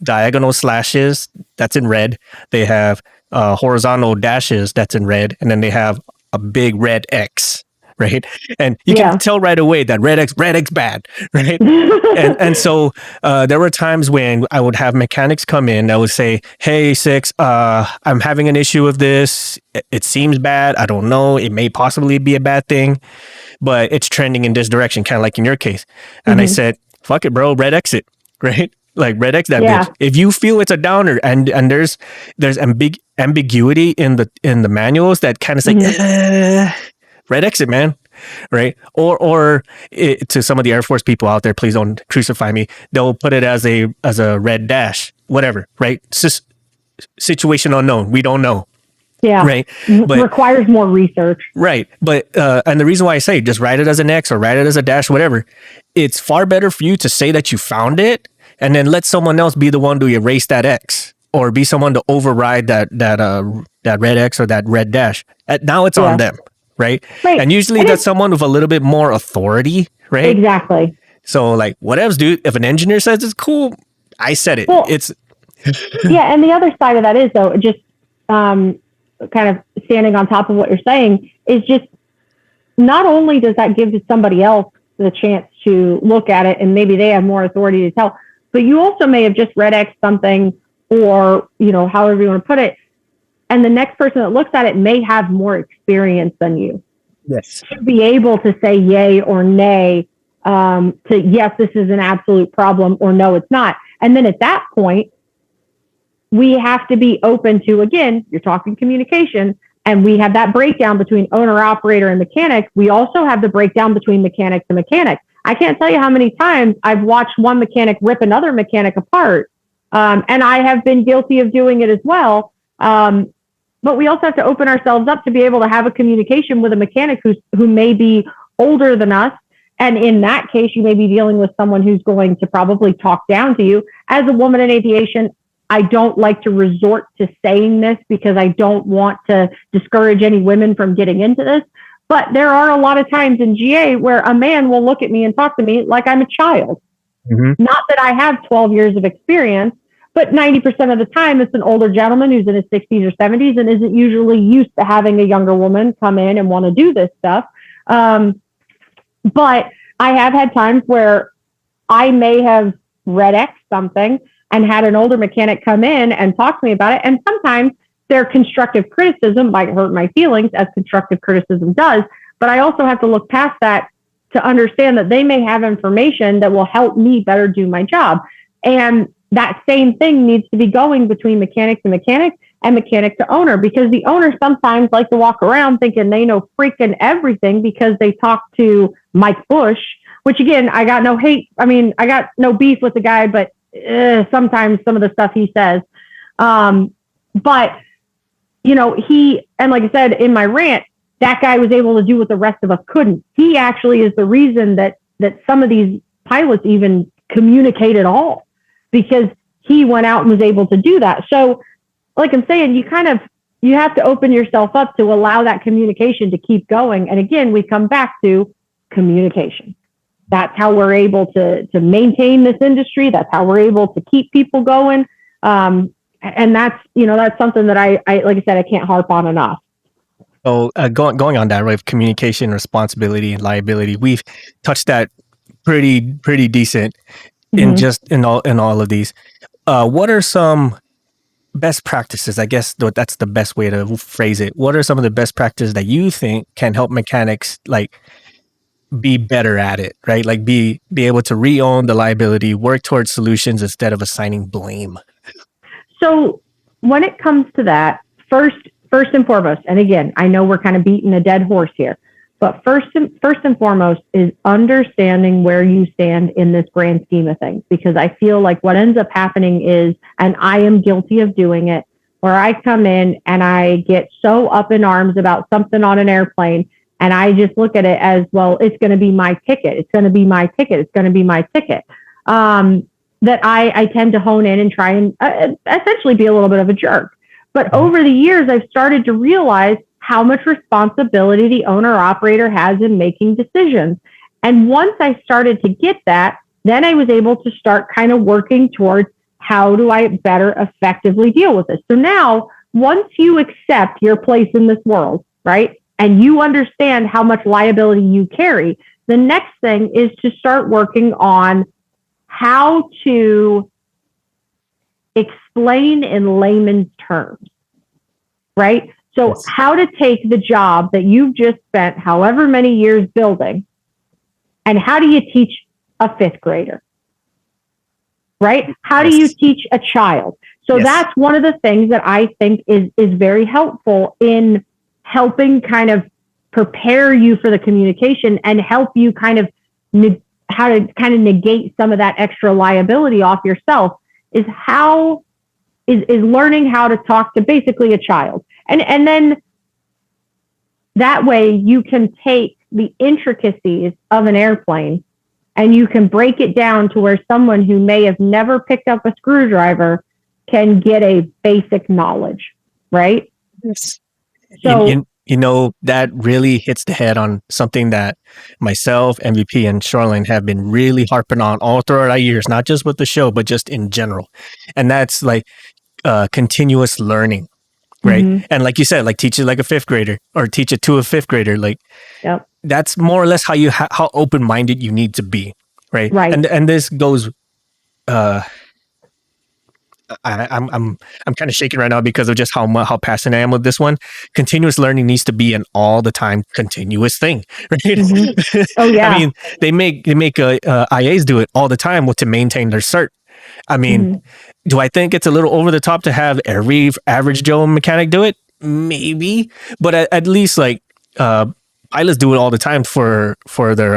diagonal slashes, that's in red. They have horizontal dashes, that's in red. And then they have a big red X. Right. And you can tell right away that red X bad. Right. and so there were times when I would have mechanics come in that would say, hey, Six, I'm having an issue with this. It seems bad. I don't know. It may possibly be a bad thing, but it's trending in this direction, kind of like in your case. And I said, fuck it, bro, red X it. Right. Like red X that bitch. If you feel it's a downer and there's ambiguity in the manuals that kind of say, red exit, man. Right. Or to some of the Air Force people out there, please don't crucify me. They'll put it as a red dash, whatever. Right. Situation unknown. We don't know. Yeah. Right. But requires more research. Right. But, and the reason why I say just write it as an X or write it as a dash, whatever, it's far better for you to say that you found it and then let someone else be the one to erase that X or be someone to override that red X or that red dash. Now it's on them. Right. And usually that's someone with a little bit more authority. Right. Exactly. So like, whatevs, dude. If an engineer says it's cool, I said it. Well, it's. Yeah. And the other side of that is, though, just kind of standing on top of what you're saying is just not only does that give to somebody else the chance to look at it and maybe they have more authority to tell, but you also may have just red X something or, however you want to put it. And the next person that looks at it may have more experience than you. Yes. To be able to say yay or nay, to yes, this is an absolute problem, or no, it's not. And then at that point, we have to be open to, again, you're talking communication, and we have that breakdown between owner, operator, and mechanic. We also have the breakdown between mechanic to mechanic. I can't tell you how many times I've watched one mechanic rip another mechanic apart. And I have been guilty of doing it as well. But we also have to open ourselves up to be able to have a communication with a mechanic who may be older than us. And in that case, you may be dealing with someone who's going to probably talk down to you. As a woman in aviation, I don't like to resort to saying this because I don't want to discourage any women from getting into this. But there are a lot of times in GA where a man will look at me and talk to me like I'm a child. Not that I have 12 years of experience, but 90% of the time, it's an older gentleman who's in his 60s or 70s and isn't usually used to having a younger woman come in and want to do this stuff. But I have had times where I may have red X something and had an older mechanic come in and talk to me about it. And sometimes their constructive criticism might hurt my feelings, as constructive criticism does. But I also have to look past that to understand that they may have information that will help me better do my job. And that same thing needs to be going between mechanic to mechanic and mechanic to owner, because the owners sometimes like to walk around thinking they know freaking everything because they talk to Mike Bush, which again, I got no hate. I mean, I got no beef with the guy, but sometimes some of the stuff he says. But, and like I said, in my rant, that guy was able to do what the rest of us couldn't. He actually is the reason that some of these pilots even communicate at all, because he went out and was able to do that. So like I'm saying, you have to open yourself up to allow that communication to keep going. And again, we come back to communication. That's how we're able to maintain this industry. That's how we're able to keep people going. And that's something that I like I said, I can't harp on enough. So going on that, right, communication, responsibility, and liability, we've touched that pretty decent in all of these. What are some best practices? I guess that's the best way to phrase it. What are some of the best practices that you think can help mechanics like be better at it, right? Like be able to re-own the liability, work towards solutions instead of assigning blame. So when it comes to that, first first and foremost, and again, I know we're kind of beating a dead horse here, but first and foremost is understanding where you stand in this grand scheme of things. Because I feel like what ends up happening is, and I am guilty of doing it, where I come in and I get so up in arms about something on an airplane, and I just look at it as, well, it's going to be my ticket. It's going to be my ticket. It's going to be my ticket. That I tend to hone in and try and essentially be a little bit of a jerk. But over the years, I've started to realize how much responsibility the owner-operator has in making decisions. And once I started to get that, then I was able to start kind of working towards, how do I better effectively deal with this? So now, once you accept your place in this world, right, and you understand how much liability you carry, the next thing is to start working on how to explain in layman's terms, right? So Yes. how to take the job that you've just spent however many years building, and how do you teach a fifth grader, right? How do you teach a child? So that's one of the things that I think is very helpful in helping kind of prepare you for the communication and help you kind of how to kind of negate some of that extra liability off yourself, is how is learning how to talk to basically a child. And then that way you can take the intricacies of an airplane and you can break it down to where someone who may have never picked up a screwdriver can get a basic knowledge, right? Yes. So, You know, that really hits the head on something that myself, MVP, and Charlene have been really harping on all throughout our years, not just with the show, but just in general. And that's like continuous learning, right? Mhm. And like you said, like teach it like a fifth grader, or teach it to a fifth grader. Like, Yep. that's more or less how you how open-minded you need to be, right? Right. And this goes. I'm kind of shaking right now because of just how passionate I am with this one. Continuous learning needs to be an all the time continuous thing, right? Mm-hmm. Oh yeah. I mean, they make IAs do it all the time to maintain their cert. I mean, do I think it's a little over the top to have every average Joe mechanic do it? Maybe, but at least like pilots do it all the time for their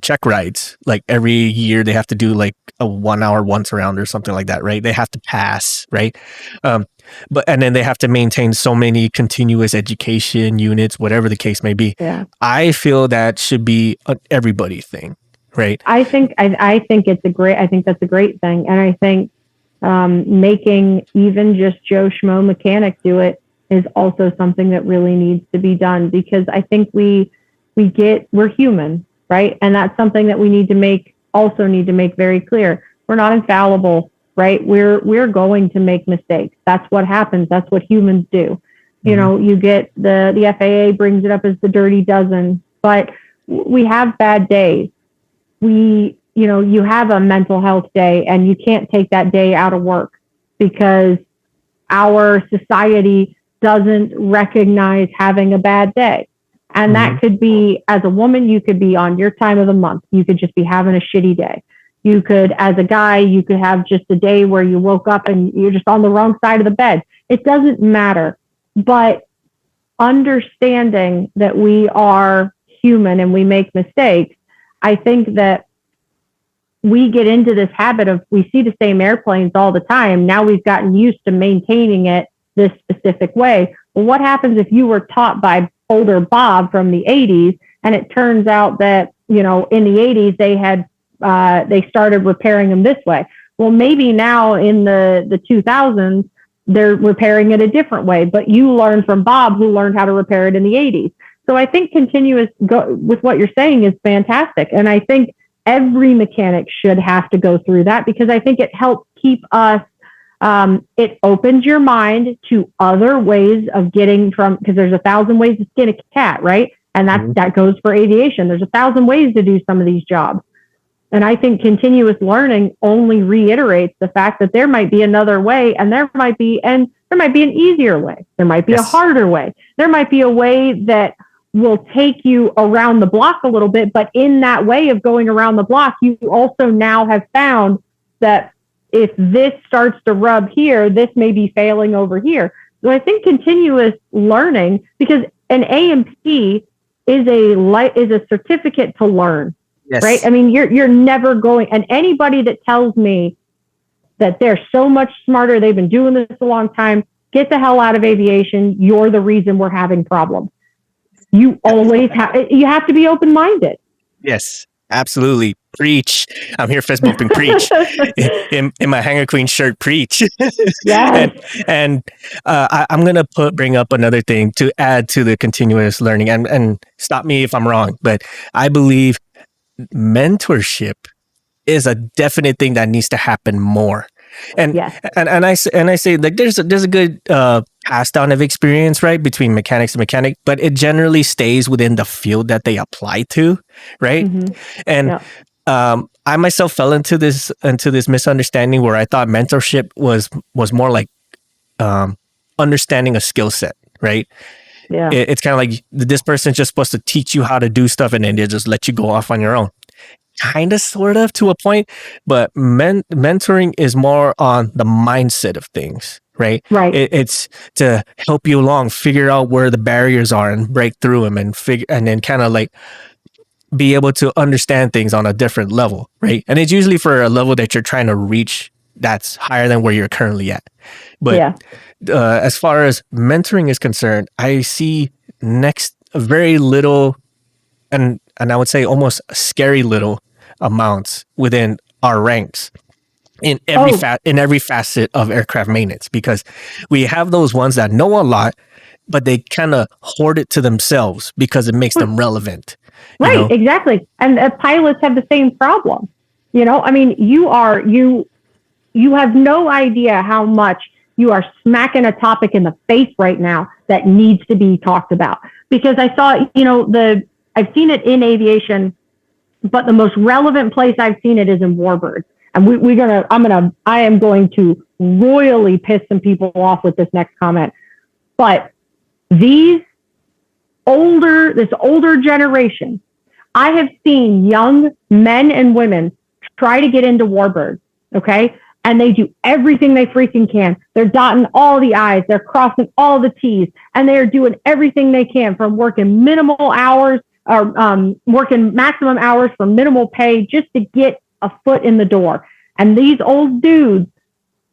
check rides. Like every year they have to do like a 1 hour once around or something like that, right? They have to pass, right? But and then they have to maintain so many continuous education units, whatever the case may be. Yeah. I feel that should be an everybody thing, right? I think that's a great thing, and I think making even just Joe Schmo mechanic do it is also something that really needs to be done, because I think we're human, right? And that's something that we need to make very clear. We're not infallible, right? We're going to make mistakes. That's what happens. That's what humans do. You know, you get the FAA brings it up as the dirty dozen, but we have bad days. You have a mental health day and you can't take that day out of work because our society doesn't recognize having a bad day. And that could be, as a woman, you could be on your time of the month. You could just be having a shitty day. You could, as a guy, you could have just a day where you woke up and you're just on the wrong side of the bed. It doesn't matter. But understanding that we are human and we make mistakes, I think that we get into this habit of, we see the same airplanes all the time. Now we've gotten used to maintaining it this specific way. Well, what happens if you were taught by older Bob from the 80s, and it turns out that, in the 80s they started repairing them this way? Well, maybe now in the 2000s, they're repairing it a different way, but you learned from Bob, who learned how to repair it in the 80s. So I think with what you're saying is fantastic. And I think every mechanic should have to go through that, because I think it helps keep us, it opens your mind to other ways of getting from, because there's 1,000 ways to skin a cat, right? And that goes for aviation. There's 1,000 ways to do some of these jobs. And I think continuous learning only reiterates the fact that there might be another way, and there might be an easier way. There might be a harder way. There might be a way that will take you around the block a little bit, but in that way of going around the block, you also now have found that if this starts to rub here, this may be failing over here. So I think continuous learning, because an A&P is a certificate to learn, Yes. right? I mean, you're never going, and anybody that tells me that they're so much smarter, they've been doing this a long time, get the hell out of aviation. You're the reason we're having problems. You have to be open-minded. Yes, absolutely. Preach. I'm here fist bumping preach. in my Hanger Queen shirt, preach. Yes. And I'm going to bring up another thing to add to the continuous learning, and stop me if I'm wrong, but I believe mentorship is a definite thing that needs to happen more. And Yes. and I say like there's a good pass down of experience, right, between mechanics and mechanic, but it generally stays within the field that they apply to, right? Mm-hmm. And I myself fell into this misunderstanding where I thought mentorship was more like understanding a skill set, right? Yeah. It's kind of like this person's just supposed to teach you how to do stuff, and then they just let you go off on your own. Kind of, sort of, to a point, but mentoring is more on the mindset of things, right? Right. It's to help you along, figure out where the barriers are and break through them, and then kind of like be able to understand things on a different level, right? And it's usually for a level that you're trying to reach that's higher than where you're currently at. But as far as mentoring is concerned, I see very little, and I would say almost scary little amounts within our ranks in every facet of aircraft maintenance, because we have those ones that know a lot, but they kind of hoard it to themselves because it makes them relevant. Right, exactly. And pilots have the same problem. I mean, you have no idea how much you are smacking a topic in the face right now that needs to be talked about. Because I saw, I've seen it in aviation, but the most relevant place I've seen it is in warbirds. And I am going to royally piss some people off with this next comment. But this older generation, I have seen young men and women try to get into warbirds, okay? And they do everything they freaking can. They're dotting all the I's, they're crossing all the T's, and they're doing everything they can, from working minimal hours or working maximum hours for minimal pay just to get a foot in the door. And these old dudes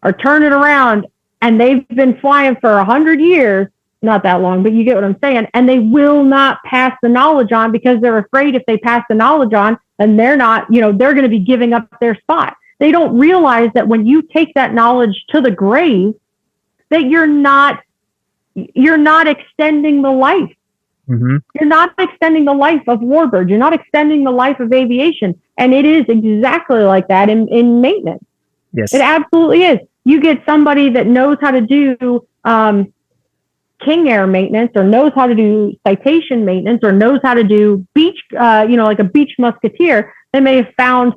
are turning around, and they've been flying for 100 years, not that long, but you get what I'm saying. And they will not pass the knowledge on because they're afraid if they pass the knowledge on, then they're going to be giving up their spot. They don't realize that when you take that knowledge to the grave, that you're not extending the life. Mm-hmm. You're not extending the life of warbirds. You're not extending the life of aviation. And it is exactly like that in maintenance. Yes. It absolutely is. You get somebody that knows how to do King Air maintenance, or knows how to do citation maintenance, or knows how to do beach, like a beach musketeer. They may have found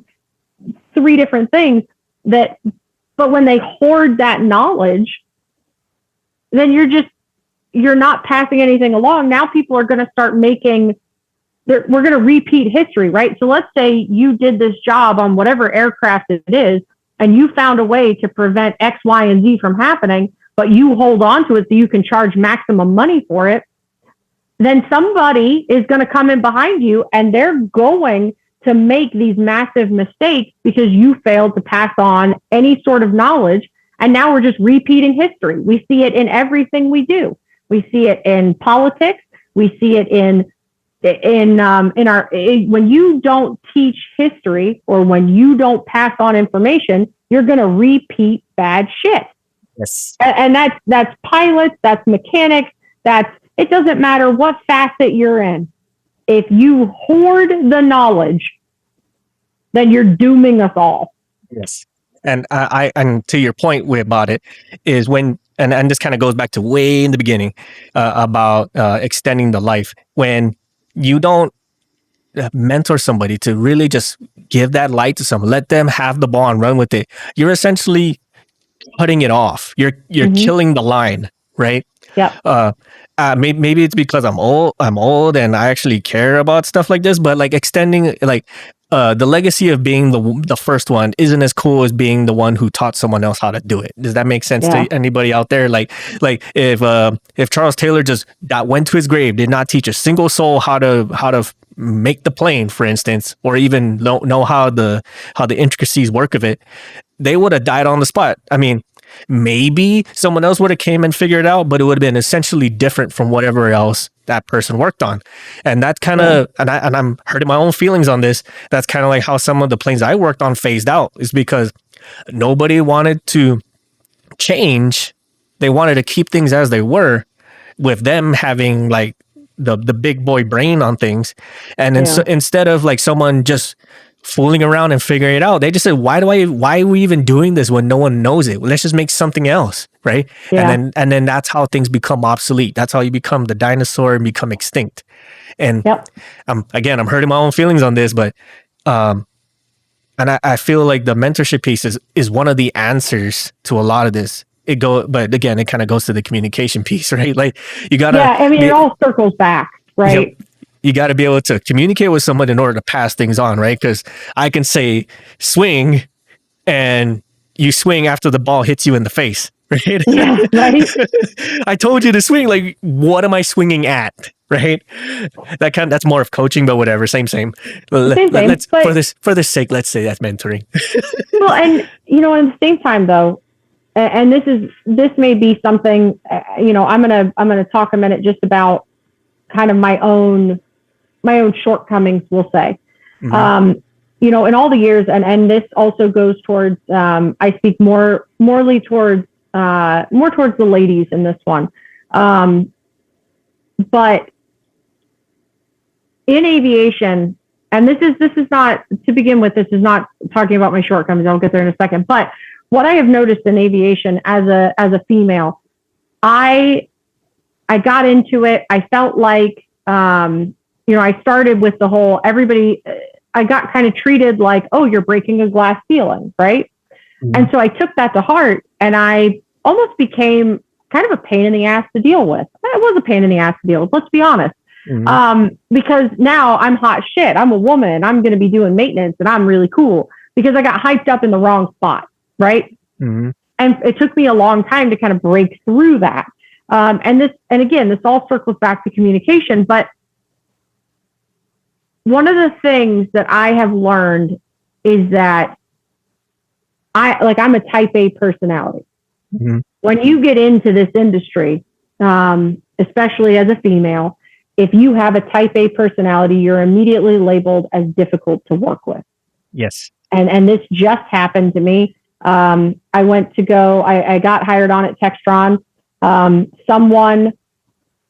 3 different things but when they hoard that knowledge, then you're not passing anything along. Now people are going to start we're going to repeat history, right? So let's say you did this job on whatever aircraft it is, and you found a way to prevent X, Y, and Z from happening, but you hold on to it so you can charge maximum money for it. Then somebody is going to come in behind you, and they're going to make these massive mistakes because you failed to pass on any sort of knowledge. And now we're just repeating history. We see it in everything we do. We see it in politics. We see it when you don't teach history, or when you don't pass on information, you're going to repeat bad shit. Yes. And that's pilots, that's mechanics, it doesn't matter what facet you're in. If you hoard the knowledge, then you're dooming us all. Yes. And and to your point about it is when, and this kind of goes back to way in the beginning about extending the life. When you don't mentor somebody to really just give that light to someone, let them have the ball and run with it, you're essentially cutting it off. You're killing the line, right? Yep. Maybe it's because I'm old and I actually care about stuff like this, but like extending like the legacy of being the first one isn't as cool as being the one who taught someone else how to do it. Does that make sense to anybody out there? Like if Charles Taylor just went to his grave, did not teach a single soul how to make the plane, for instance, or even know how the intricacies work of it, they would have died on the spot. I mean, maybe someone else would have came and figured it out, but it would have been essentially different from whatever else that person worked on. And that's kind of, and I'm hurting my own feelings on this. That's kind of like how some of the planes I worked on phased out, is because nobody wanted to change. They wanted to keep things as they were, with them having like the big boy brain on things. And then instead of like someone just fooling around and figuring it out, they just said, why are we even doing this when no one knows it? Well, let's just make something else, right? And then that's how things become obsolete. That's how you become the dinosaur and become extinct. And I'm hurting my own feelings on this, but and I feel like the mentorship piece is one of the answers to a lot of this. But again, it kind of goes to the communication piece, right? Like you gotta, it all circles back, right? You got to be able to communicate with someone in order to pass things on, right? Because I can say swing, and you swing after the ball hits you in the face, right? Yeah, right. I told you to swing. Like, what am I swinging at, right? That's more of coaching, but whatever. Same. Let's for this sake, let's say that's mentoring. Well, and at the same time, though, and this may be something. I'm gonna talk a minute just about kind of my own shortcomings, we'll say. Mm-hmm. In all the years, and this also goes towards, I speak more towards the ladies in this one. But in aviation, and this is not, to begin with, this is not talking about my shortcomings. I'll get there in a second. But what I have noticed in aviation as a female, I got into it. I felt like, I started with the whole, I got kind of treated like, oh, you're breaking a glass ceiling, right? Mm-hmm. And so I took that to heart, and I almost became kind of a pain in the ass to deal with. It was a pain in the ass to deal with, let's be honest. Mm-hmm. Because now I'm hot shit. I'm a woman. I'm going to be doing maintenance, and I'm really cool because I got hyped up in the wrong spot, right? Mm-hmm. And it took me a long time to kind of break through that. And again, this all circles back to communication. But one of the things that I have learned is that I'm a type A personality. Mm-hmm. When you get into this industry, especially as a female, if you have a type A personality, you're immediately labeled as difficult to work with. Yes. And this just happened to me. I got hired on at Textron. Someone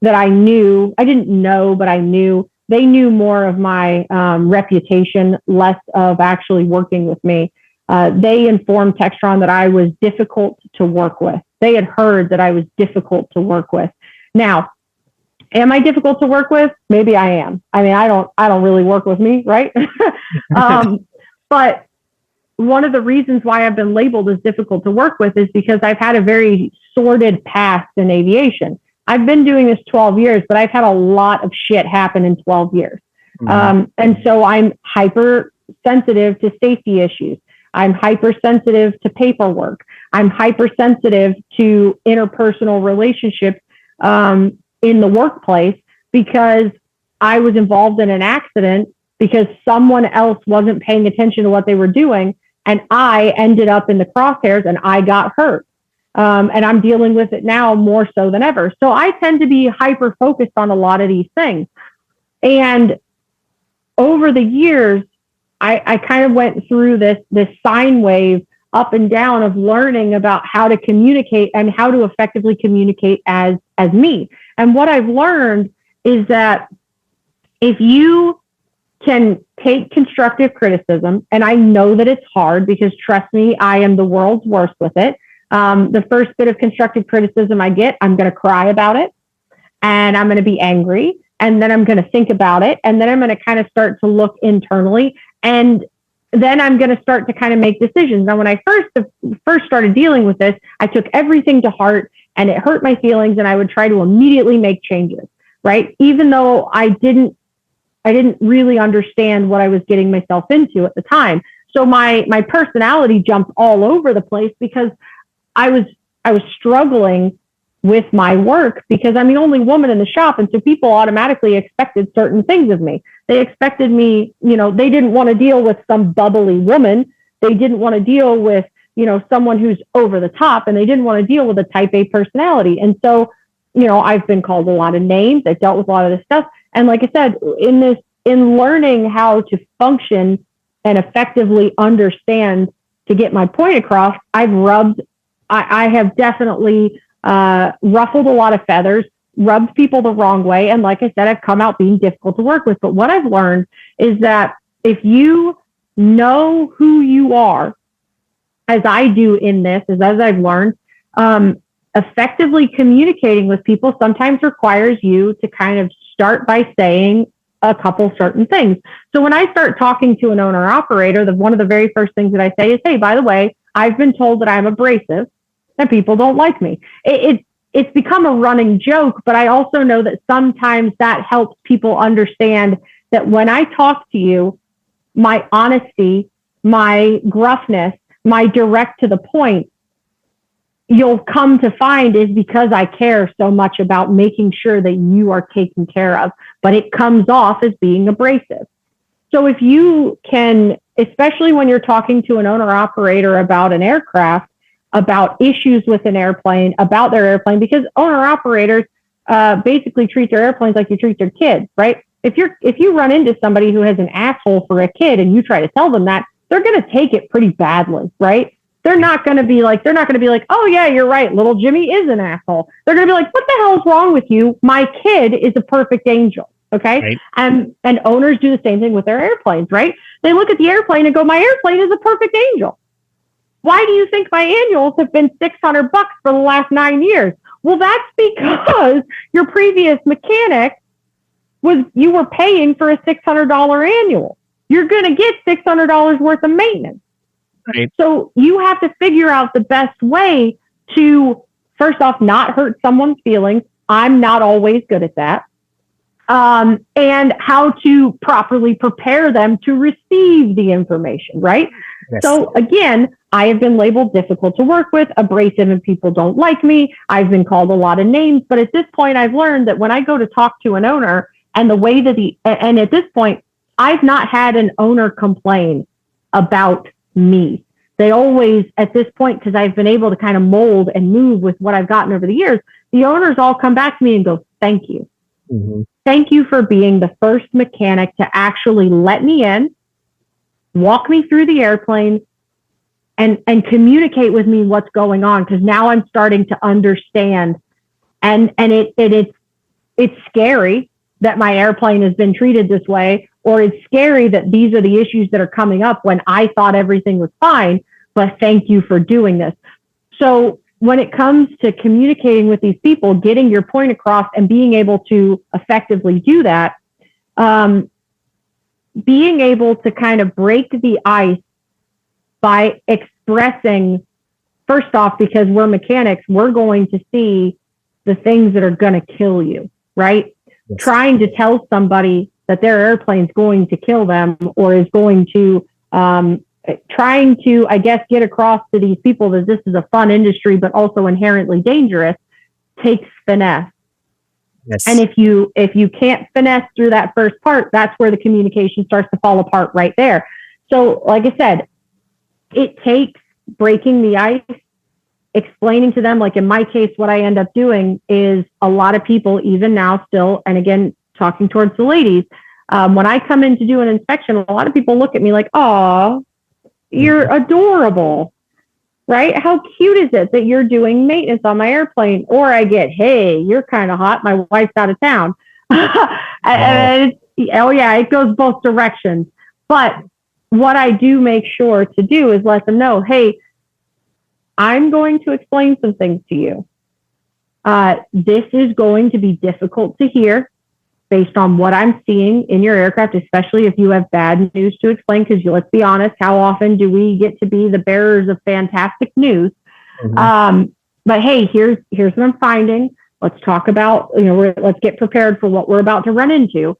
that I didn't know, but I knew, they knew more of my reputation, less of actually working with me. They informed Textron that I was difficult to work with. They had heard that I was difficult to work with. Now, am I difficult to work with? Maybe I am. I mean, I don't really work with me, right? But one of the reasons why I've been labeled as difficult to work with is because I've had a very sordid past in aviation. I've been doing this 12 years, but I've had a lot of shit happen in 12 years. Mm-hmm. And so I'm hypersensitive to safety issues. I'm hypersensitive to paperwork. I'm hypersensitive to interpersonal relationships in the workplace, because I was involved in an accident because someone else wasn't paying attention to what they were doing. And I ended up in the crosshairs and I got hurt. And I'm dealing with it now more so than ever. So I tend to be hyper focused on a lot of these things. And over the years, I kind of went through this sine wave up and down of learning about how to communicate and how to effectively communicate as me. And what I've learned is that if you can take constructive criticism, and I know that it's hard because, trust me, I am the world's worst with it. The first bit of constructive criticism I get, I'm going to cry about it, and I'm going to be angry, and then I'm going to think about it, and then I'm going to kind of start to look internally, and then I'm going to start to kind of make decisions. Now, when I first started dealing with this, I took everything to heart, and it hurt my feelings, and I would try to immediately make changes, right? Even though I didn't really understand what I was getting myself into at the time. So my personality jumped all over the place because I was struggling with my work because I'm the only woman in the shop. And so people automatically expected certain things of me. They expected me, they didn't want to deal with some bubbly woman. They didn't want to deal with, someone who's over the top, and they didn't want to deal with a type A personality. And so, I've been called a lot of names. I've dealt with a lot of this stuff. And like I said, in learning how to function and effectively understand to get my point across, I have definitely ruffled a lot of feathers, rubbed people the wrong way. And like I said, I've come out being difficult to work with. But what I've learned is that if you know who you are, as I do in this, as I've learned, effectively communicating with people sometimes requires you to kind of start by saying a couple certain things. So when I start talking to an owner operator, one of the very first things that I say is, hey, by the way, I've been told that I'm abrasive and people don't like me. It's become a running joke, but I also know that sometimes that helps people understand that when I talk to you, my honesty, my gruffness, my direct to the point, you'll come to find is because I care so much about making sure that you are taken care of, but it comes off as being abrasive. So if you can, especially when you're talking to an owner operator about an aircraft, about issues with an airplane, about their airplane, because owner operators basically treat their airplanes like you treat their kids, right? If you run into somebody who has an asshole for a kid and you try to tell them that, they're going to take it pretty badly, right? They're not going to be like, oh yeah, you're right, little Jimmy is an asshole. They're going to be like, what the hell is wrong with you? My kid is a perfect angel. Okay. Right. And owners do the same thing with their airplanes, right? They look at the airplane and go, my airplane is a perfect angel. Why do you think my annuals have been $600 for the last 9 years? Well, that's because your previous mechanic you were paying for a $600 annual. You're going to get $600 worth of maintenance. Right. So you have to figure out the best way to, first off, not hurt someone's feelings. I'm not always good at that. And how to properly prepare them to receive the information, right? Yes. So again, I have been labeled difficult to work with, abrasive, and people don't like me. I've been called a lot of names, but at this point, I've learned that when I go to talk to an owner and the way that and at this point, I've not had an owner complain about me. They always, at this point, because I've been able to kind of mold and move with what I've gotten over the years, the owners all come back to me and go, thank you. Mm-hmm. Thank you for being the first mechanic to actually let me in, walk me through the airplane, and communicate with me what's going on. Because now I'm starting to understand, and it's scary that my airplane has been treated this way, or it's scary that these are the issues that are coming up when I thought everything was fine. But thank you for doing this. So when it comes to communicating with these people, getting your point across and being able to effectively do that, being able to kind of break the ice by expressing, first off, because we're mechanics, we're going to see the things that are going to kill you, right? Yes. Trying to tell somebody that their airplane's going to kill them, or is going to, trying to, I guess, get across to these people that this is a fun industry, but also inherently dangerous, takes finesse. Yes. And if you can't finesse through that first part, that's where the communication starts to fall apart right there. So, like I said, it takes breaking the ice, explaining to them, like in my case, what I end up doing is a lot of people, even now still, and again, talking towards the ladies, when I come in to do an inspection, a lot of people look at me like, oh, you're adorable, right? How cute is it that you're doing maintenance on my airplane? Or I get, hey, you're kind of hot. My wife's out of town. And it goes both directions. But what I do make sure to do is let them know, hey, I'm going to explain some things to you. This is going to be difficult to hear based on what I'm seeing in your aircraft, especially if you have bad news to explain, because let's be honest, how often do we get to be the bearers of fantastic news? Mm-hmm. But hey, here's what I'm finding. Let's talk about, let's get prepared for what we're about to run into.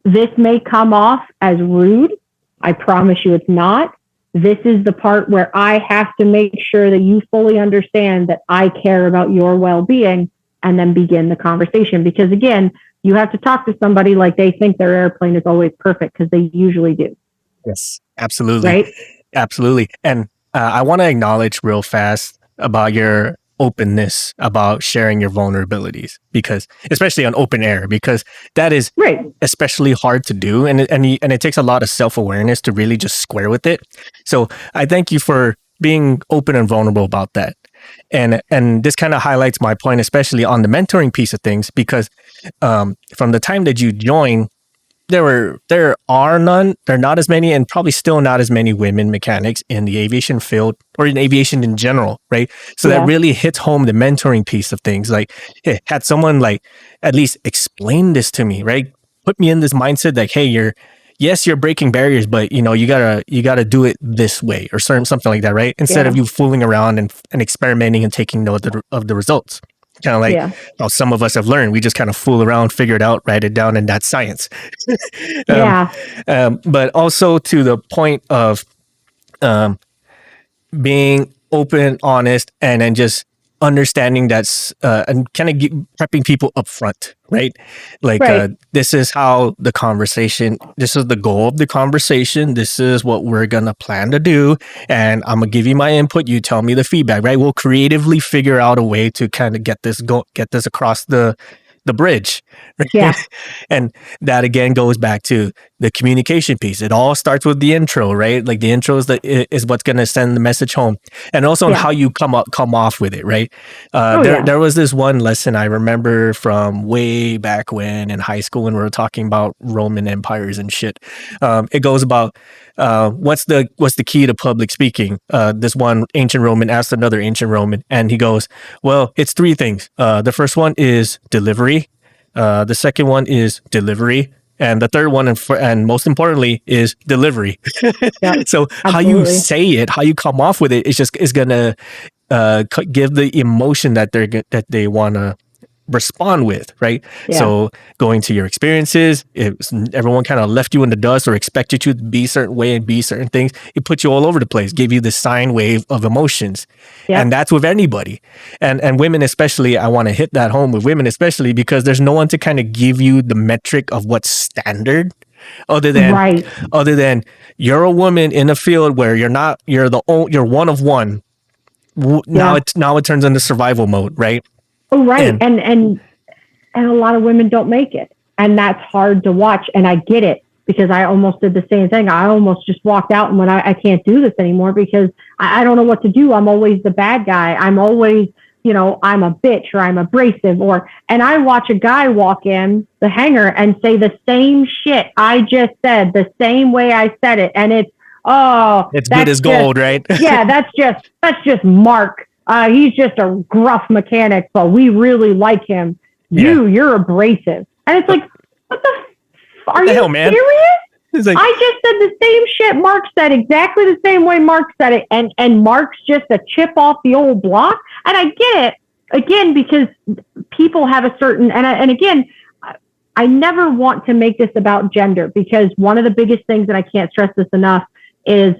This may come off as rude. I promise you it's not. This is the part where I have to make sure that you fully understand that I care about your well-being, and then begin the conversation. Because again, you have to talk to somebody like they think their airplane is always perfect, because they usually do. Yes, absolutely. Right? Absolutely. And I want to acknowledge real fast about your openness about sharing your vulnerabilities, because especially on open air, because that is right. especially hard to do. And it takes a lot of self-awareness to really just square with it. So I thank you for being open and vulnerable about that. And this kind of highlights my point, especially on the mentoring piece of things, because from the time that you join, there are not as many, and probably still not as many women mechanics in the aviation field or in aviation in general, right? So that really hits home the mentoring piece of things. Like, hey, had someone like at least explain this to me, right? Put me in this mindset like, hey, you're breaking barriers, but you gotta do it this way, or something like that, right? Instead of you fooling around and experimenting and taking note of the results. Kind of like how some of us have learned. We just kind of fool around, figure it out, write it down, and that's science. But also to the point of being open, honest, and then just understanding that's and kind of prepping people up front, right? Like this is how the conversation, this is the goal of the conversation, this is what we're gonna plan to do, and I'm gonna give you my input, you tell me the feedback, right? We'll creatively figure out a way to kind of get this across the bridge. Right? Yeah. And that again goes back to the communication piece. It all starts with the intro, right? Like the intro is what's going to send the message home, and also on how you come off with it, right? There was this one lesson I remember from way back when in high school when we were talking about Roman empires and shit. It goes about what's the key to public speaking? This one ancient Roman asked another ancient Roman, and he goes, well, it's three things. The first one is delivery. The second one is delivery. And the third one, and most importantly, is delivery. So how you say it, how you come off with it, is going to give the emotion that they want to respond with, right? So going to your experiences, if everyone kind of left you in the dust or expected you to be a certain way and be certain things, it put you all over the place, gave you the sine wave of emotions. And that's with anybody. And women especially, I want to hit that home with women especially, because there's no one to kind of give you the metric of what's standard, other than you're a woman in a field where you're one of one. Now it turns into survival mode, right? Oh, right. And a lot of women don't make it. And that's hard to watch. And I get it, because I almost did the same thing. I almost just walked out and went, I can't do this anymore, because I don't know what to do. I'm always the bad guy. I'm always, I'm a bitch, or I'm abrasive, and I watch a guy walk in the hangar and say the same shit I just said, the same way I said it. And it's good as gold, right? That's just Mark. He's just a gruff mechanic, but we really like him. You're abrasive. And it's like, what the are you hell, man? Serious? Like, I just said the same shit Mark said, exactly the same way Mark said it. And Mark's just a chip off the old block. And I get it, again, because people have a certain, and again, I never want to make this about gender, because one of the biggest things, and I can't stress this enough, is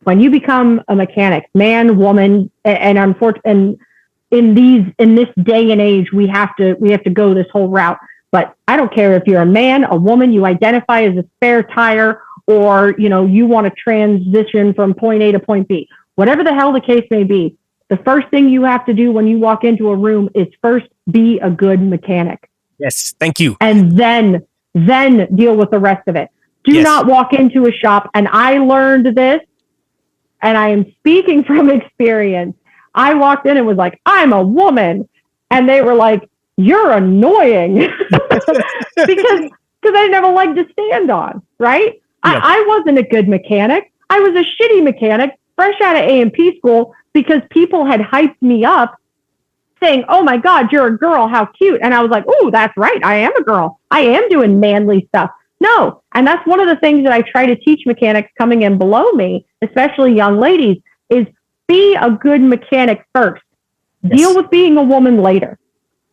when you become a mechanic, man, woman, and unfortunately, in this day and age, we have to go this whole route. But I don't care if you're a man, a woman, you identify as a spare tire, or you want to transition from point A to point B. Whatever the hell the case may be, the first thing you have to do when you walk into a room is first be a good mechanic. Yes, thank you. And then deal with the rest of it. Do not walk into a shop, and I learned this, and I am speaking from experience. I walked in and was like, I'm a woman. And they were like, you're annoying. because I didn't have a leg to stand on, right? Yeah. I wasn't a good mechanic. I was a shitty mechanic, fresh out of A&P school, because people had hyped me up saying, oh my God, you're a girl, how cute. And I was like, oh, that's right, I am a girl. I am doing manly stuff. No. And that's one of the things that I try to teach mechanics coming in below me, especially young ladies, is be a good mechanic first. Yes. Deal with being a woman later,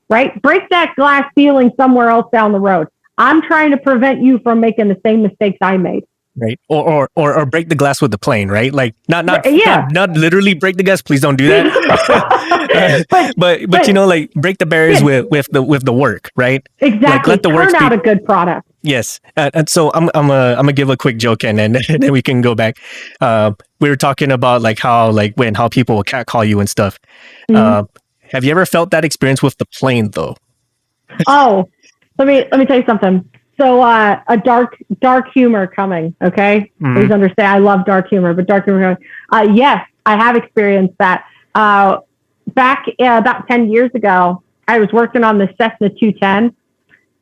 right? Break that glass ceiling somewhere else down the road. I'm trying to prevent you from making the same mistakes I made. Right. Or break the glass with the plane, right? Like not literally break the glass. Please don't do that. but you know, like break the barriers with the work, right? Exactly. Like let the work turn out a good product. Yes. And so I'm gonna give a quick joke and then we can go back. We were talking about like how people will catcall you and stuff. Mm-hmm. Have you ever felt that experience with the plane though? Oh, let me tell you something. So a dark humor coming, okay? Mm-hmm. Please understand, I love dark humor, but dark humor coming. Yes, I have experienced that. Back about 10 years ago, I was working on the Cessna 210,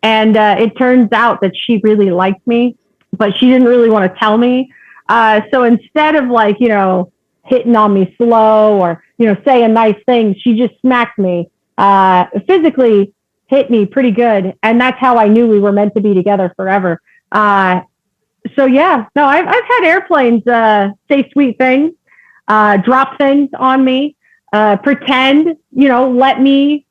and it turns out that she really liked me, but she didn't really want to tell me. So instead of like, hitting on me slow or, saying nice things, she just smacked me physically. Hit me pretty good. And that's how I knew we were meant to be together forever. So yeah, no, I've had airplanes say sweet things, drop things on me, pretend, let me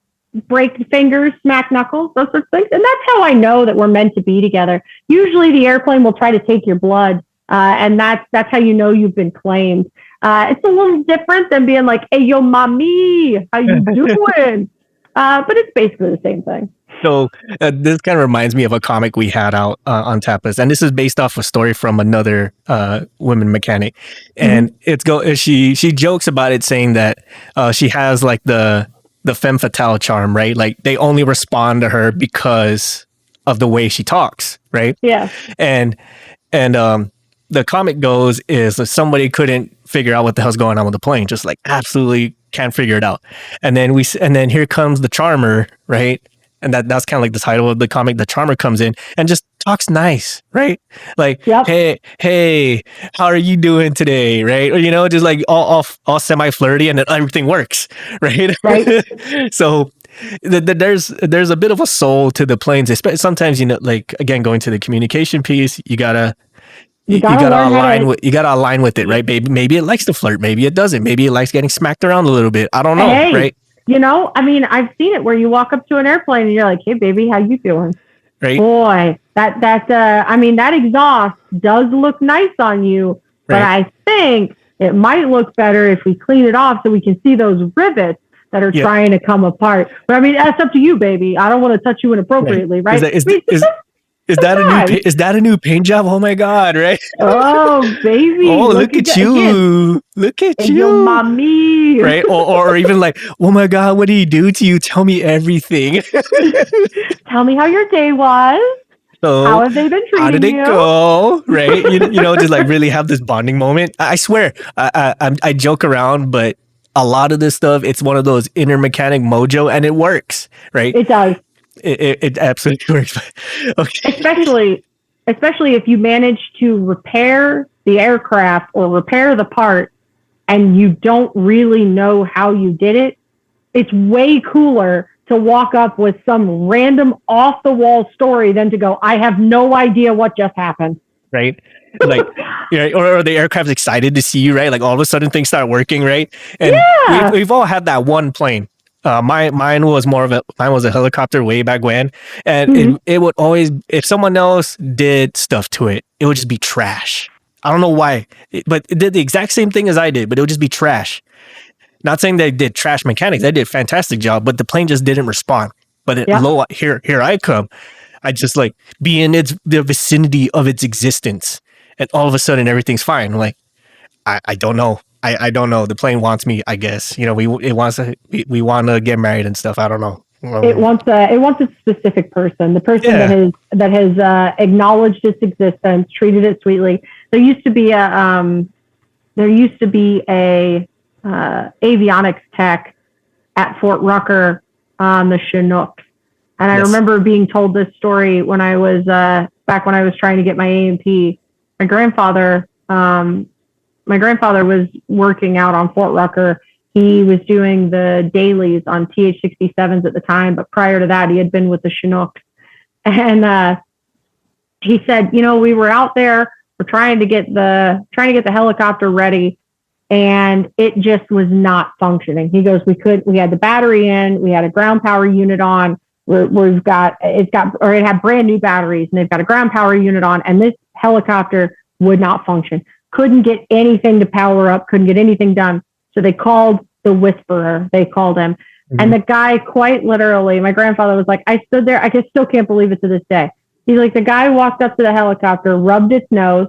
break fingers, smack knuckles, those sorts of things. And that's how I know that we're meant to be together. Usually the airplane will try to take your blood. And that's how you know you've been claimed. It's a little different than being like, hey, yo, mommy, how you doing? But it's basically the same thing. So this kind of reminds me of a comic we had out on Tapas, and this is based off a story from another woman mechanic, and she jokes about it, saying that she has like the femme fatale charm, right? Like they only respond to her because of the way she talks, right? Yeah. And the comic goes is that somebody couldn't figure out what the hell's going on with the plane, just like absolutely can't figure it out. And then here comes the charmer, right? And that's kind of like the title of the comic. The charmer comes in and just talks nice, right? Like, yep. hey, how are you doing today, right? Or just like all semi flirty, and then everything works, right? Right. So there's a bit of a soul to the planes. Sometimes like again, going to the communication piece, you gotta align with it, right? Maybe it likes to flirt, maybe it doesn't, maybe it likes getting smacked around a little bit. I don't know, right? I've seen it where you walk up to an airplane and you're like, hey baby, how you doing? Right. Boy, that exhaust does look nice on you, but right. I think it might look better if we clean it off so we can see those rivets that are trying to come apart. But that's up to you, baby. I don't want to touch you inappropriately, right? Is that a new paint job? Oh my God, right? Oh, baby. Oh, look at you. Again. Look at you. Yo, mommy. Right? Or even like, oh my God, what do you do to you? Tell me everything. Tell me how your day was. So how have they been treating you? How did it go? Right? Just like really have this bonding moment. I swear, I joke around, but a lot of this stuff, it's one of those inner mechanic mojo, and it works, right? It does. It absolutely works. Okay. Especially if you manage to repair the aircraft or repair the part and you don't really know how you did it, it's way cooler to walk up with some random off the wall story than to go, I have no idea what just happened. Right. Like, or the aircraft's excited to see you, right? Like all of a sudden things start working, right? And we've all had that one plane. Mine was a helicopter way back when, and it would always, if someone else did stuff to it, it would just be trash. I don't know why, but it did the exact same thing as I did, but it would just be trash. Not saying they did trash mechanics, they did a fantastic job, but the plane just didn't respond. But here I come, I just like be in the vicinity of its existence, and all of a sudden everything's fine. I'm like, I don't know. I don't know. The plane wants me, I guess. We want to get married and stuff. I don't know. It wants a specific person. The person that has acknowledged its existence, treated it sweetly. There used to be a avionics tech at Fort Rucker on the Chinook, and I remember being told this story when I was back when I was trying to get my A&P. My grandfather was working out on Fort Rucker. He was doing the dailies on TH-67s at the time, but prior to that, he had been with the Chinook. And he said, we were out there, we're trying to get the helicopter ready, and it just was not functioning. He goes, we had the battery in, we had a ground power unit on, it had brand new batteries, and they've got a ground power unit on, and this helicopter would not function. Couldn't get anything to power up, couldn't get anything done. So they called the Whisperer, they called him. Mm-hmm. And the guy, quite literally, my grandfather was like, I stood there, I still can't believe it to this day. He's like, the guy walked up to the helicopter, rubbed its nose,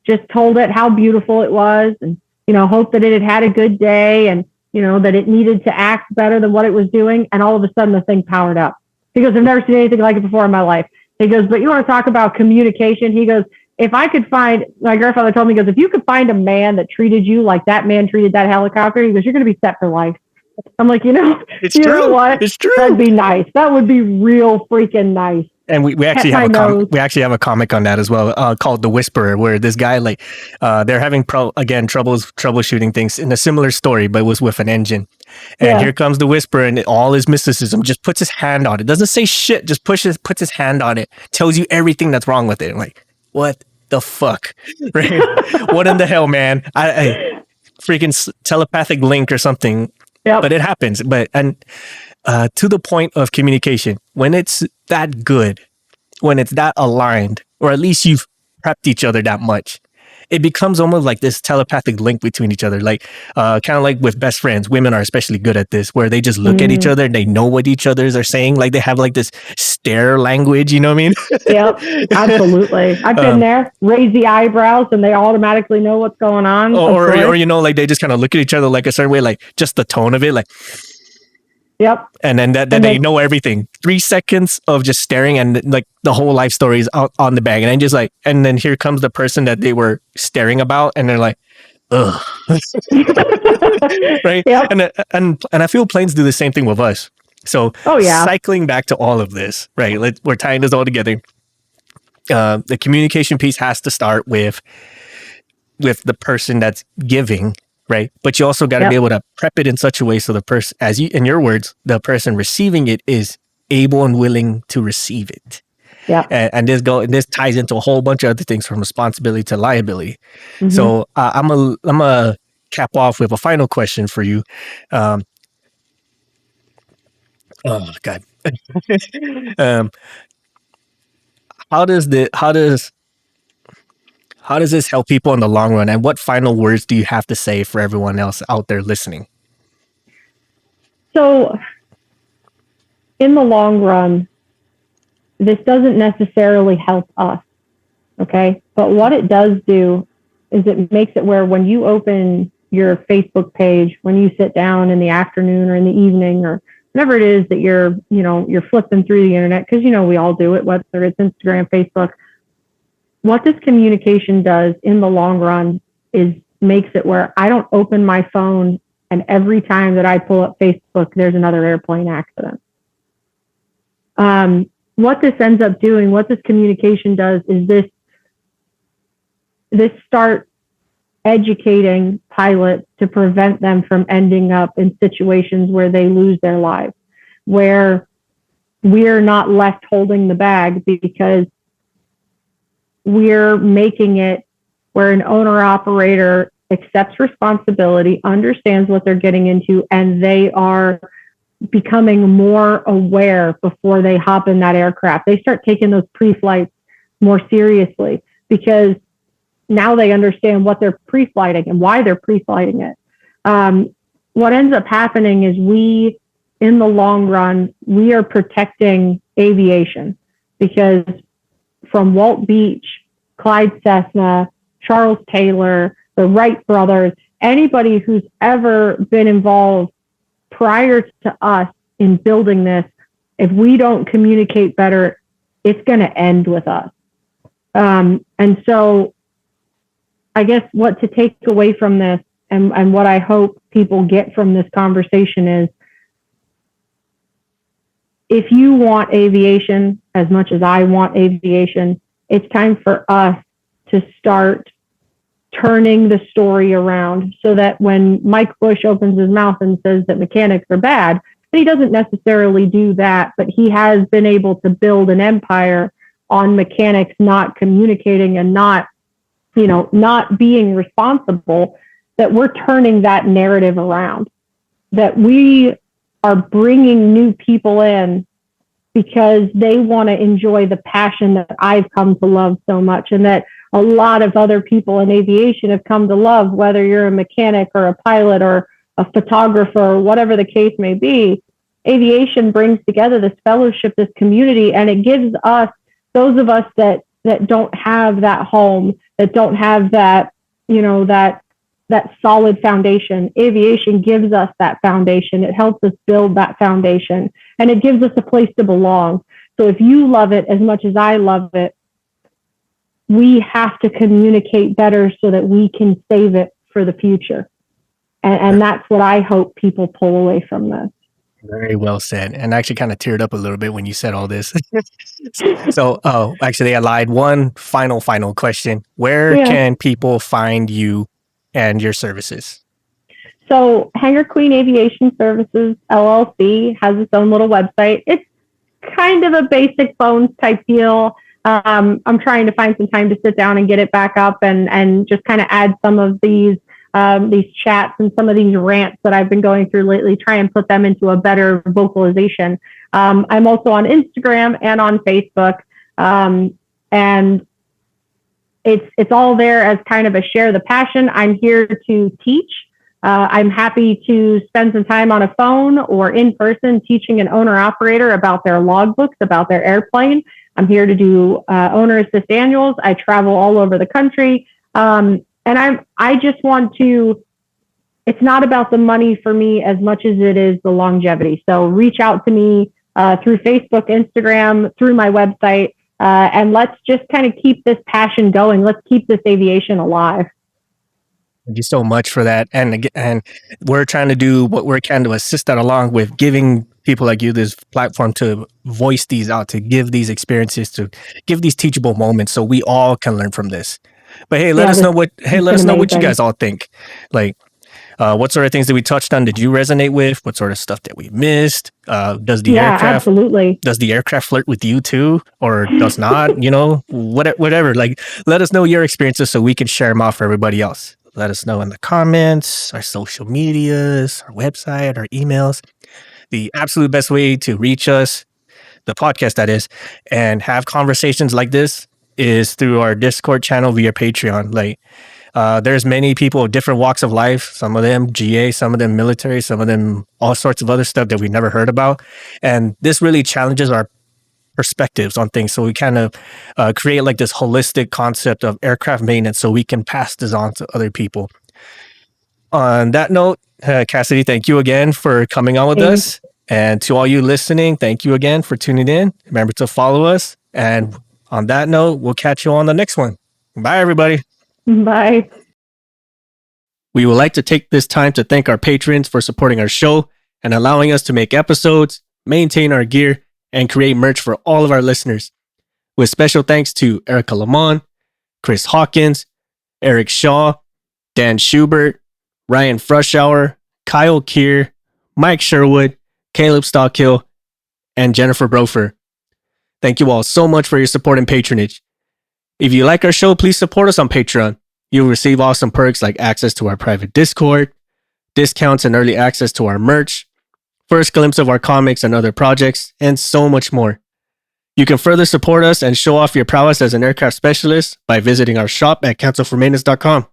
just told it how beautiful it was, and, hoped that it had a good day, and, that it needed to act better than what it was doing. And all of a sudden the thing powered up. He goes, I've never seen anything like it before in my life. He goes, but you want to talk about communication? He goes, if I could find, my grandfather told me, he goes, if you could find a man that treated you like that man treated that helicopter, he goes, you're going to be set for life. I'm like, it's you true. know what? It's true. That'd be nice. That would be real freaking nice. And we actually have a comic on that as well, called The Whisperer, where this guy, they're having troubleshooting things in a similar story, but it was with an engine. And here comes the Whisperer, and all his mysticism, just puts his hand on it. Doesn't say shit, just puts his hand on it, tells you everything that's wrong with it. I'm like, what the fuck? Right? What in the hell, man? I freaking telepathic link or something. Yep. But it happens. To the point of communication, when it's that good, when it's that aligned, or at least you've prepped each other that much, it becomes almost like this telepathic link between each other. Like, kind of like with best friends, women are especially good at this, where they just look at each other and they know what each others are saying. Like they have like this stare language, you know what I mean? Yep, absolutely. I've been there. Raise the eyebrows and they automatically know what's going on. Or like they just kind of look at each other like a certain way, like just the tone of it, like. Yep. And then they know everything. 3 seconds of just staring, and like the whole life story is out on the bag. And then here comes the person that they were staring about, and they're like, ugh. Right? Yep. And I feel planes do the same thing with us. So cycling back to all of this, right? We're tying this all together. The communication piece has to start with the person that's giving. Right. But you also got to be able to prep it in such a way so the person, in your words, the person receiving it is able and willing to receive it. Yeah. And this ties into a whole bunch of other things, from responsibility to liability. Mm-hmm. So I'm a cap off with a final question for you. Oh God. How does this help people in the long run? And what final words do you have to say for everyone else out there listening? So in the long run, this doesn't necessarily help us. Okay. But what it does do is it makes it where when you open your Facebook page, when you sit down in the afternoon or in the evening or whenever it is that you're flipping through the internet, because, we all do it, whether it's Instagram, Facebook. What this communication does in the long run is makes it where I don't open my phone and every time that I pull up Facebook, there's another airplane accident. What this ends up doing, what this communication does is this starts educating pilots to prevent them from ending up in situations where they lose their lives, where we're not left holding the bag because we're making it where an owner-operator accepts responsibility, understands what they're getting into, and they are becoming more aware before they hop in that aircraft. They start taking those pre-flights more seriously because now they understand what they're pre-flighting and why they're pre-flighting it. What ends up happening is in the long run, we are protecting aviation because from Walt Beach, Clyde Cessna, Charles Taylor, the Wright brothers, anybody who's ever been involved prior to us in building this, if we don't communicate better, it's going to end with us. And so I guess what to take away from this and what I hope people get from this conversation is, if you want aviation as much as I want aviation, it's time for us to start turning the story around so that when Mike Bush opens his mouth and says that mechanics are bad, and he doesn't necessarily do that, but he has been able to build an empire on mechanics not communicating and not being responsible. that we're turning that narrative around, that we are bringing new people in because they want to enjoy the passion that I've come to love so much, and that a lot of other people in aviation have come to love, whether you're a mechanic or a pilot or a photographer or whatever the case may be. Aviation brings together this fellowship, this community, and it gives us, those of us that don't have that home, that don't have that, that solid foundation. Aviation gives us that foundation. It helps us build that foundation, and it gives us a place to belong. So if you love it as much as I love it, we have to communicate better so that we can save it for the future. And that's what I hope people pull away from this. Very well said. And I actually kind of teared up a little bit when you said all this. So, actually, I lied. One final question. Where can people find you and your services? So Hangar Queen Aviation Services, LLC, has its own little website. It's kind of a basic bones type deal. I'm trying to find some time to sit down and get it back up and just kind of add some of these chats and some of these rants that I've been going through lately, try and put them into a better vocalization. I'm also on Instagram and on Facebook. And it's all there as kind of a share the passion. I'm here to teach. I'm happy to spend some time on a phone or in person teaching an owner operator about their logbooks, about their airplane. I'm here to do owner assist annuals. I travel all over the country. And I just want to, it's not about the money for me as much as it is the longevity. So reach out to me through Facebook, Instagram, through my website, and let's just kind of keep this passion going. Let's keep this aviation alive. Thank you so much for that. And we're trying to do what we can to assist that along with giving people like you this platform to voice these out, to give these experiences, to give these teachable moments so we all can learn from this. But hey, let us know what you guys all think. Like, what sort of things that we touched on did you resonate with? What sort of stuff that we missed? Does the aircraft flirt with you too, or does not? Whatever. Like, let us know your experiences so we can share them off for everybody else. Let us know in the comments, our social medias, our website, our emails. The absolute best way to reach us, the podcast that is, and have conversations like this is through our Discord channel via Patreon. Like, there's many people of different walks of life, some of them GA, some of them military, some of them all sorts of other stuff that we've never heard about. And this really challenges our perspectives on things. So we kind of create like this holistic concept of aircraft maintenance so we can pass this on to other people. On that note, Cassidy, thank you again for coming on with us. And to all you listening, thank you again for tuning in. Remember to follow us. And on that note, we'll catch you on the next one. Bye, everybody. Bye. We would like to take this time to thank our patrons for supporting our show and allowing us to make episodes, maintain our gear, and create merch for all of our listeners. With special thanks to Erica Lamont, Chris Hawkins, Eric Shaw, Dan Schubert, Ryan Frushauer, Kyle Keir, Mike Sherwood, Caleb Stockhill, and Jennifer Brofer. Thank you all so much for your support and patronage. If you like our show, please support us on Patreon. You'll receive awesome perks like access to our private Discord, discounts and early access to our merch, first glimpse of our comics and other projects, and so much more. You can further support us and show off your prowess as an aircraft specialist by visiting our shop at cancelformaintenance.com.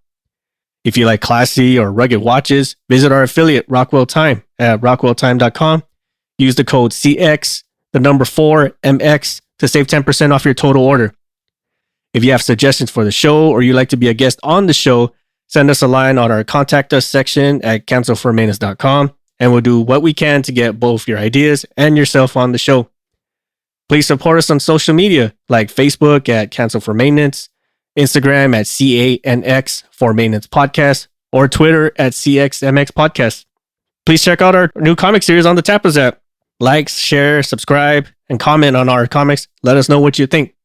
If you like classy or rugged watches, visit our affiliate Rockwell Time at rockwelltime.com. Use the code CX, the number 4MX to save 10% off your total order. If you have suggestions for the show or you'd like to be a guest on the show, send us a line on our contact us section at cancelformaintenance.com. And we'll do what we can to get both your ideas and yourself on the show. Please support us on social media like Facebook at Cancel for Maintenance, Instagram at CANX for Maintenance Podcast, or Twitter at CXMX Podcast. Please check out our new comic series on the Tapas app. Like, share, subscribe, and comment on our comics. Let us know what you think.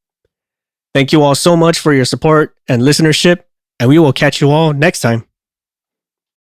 Thank you all so much for your support and listenership, and we will catch you all next time.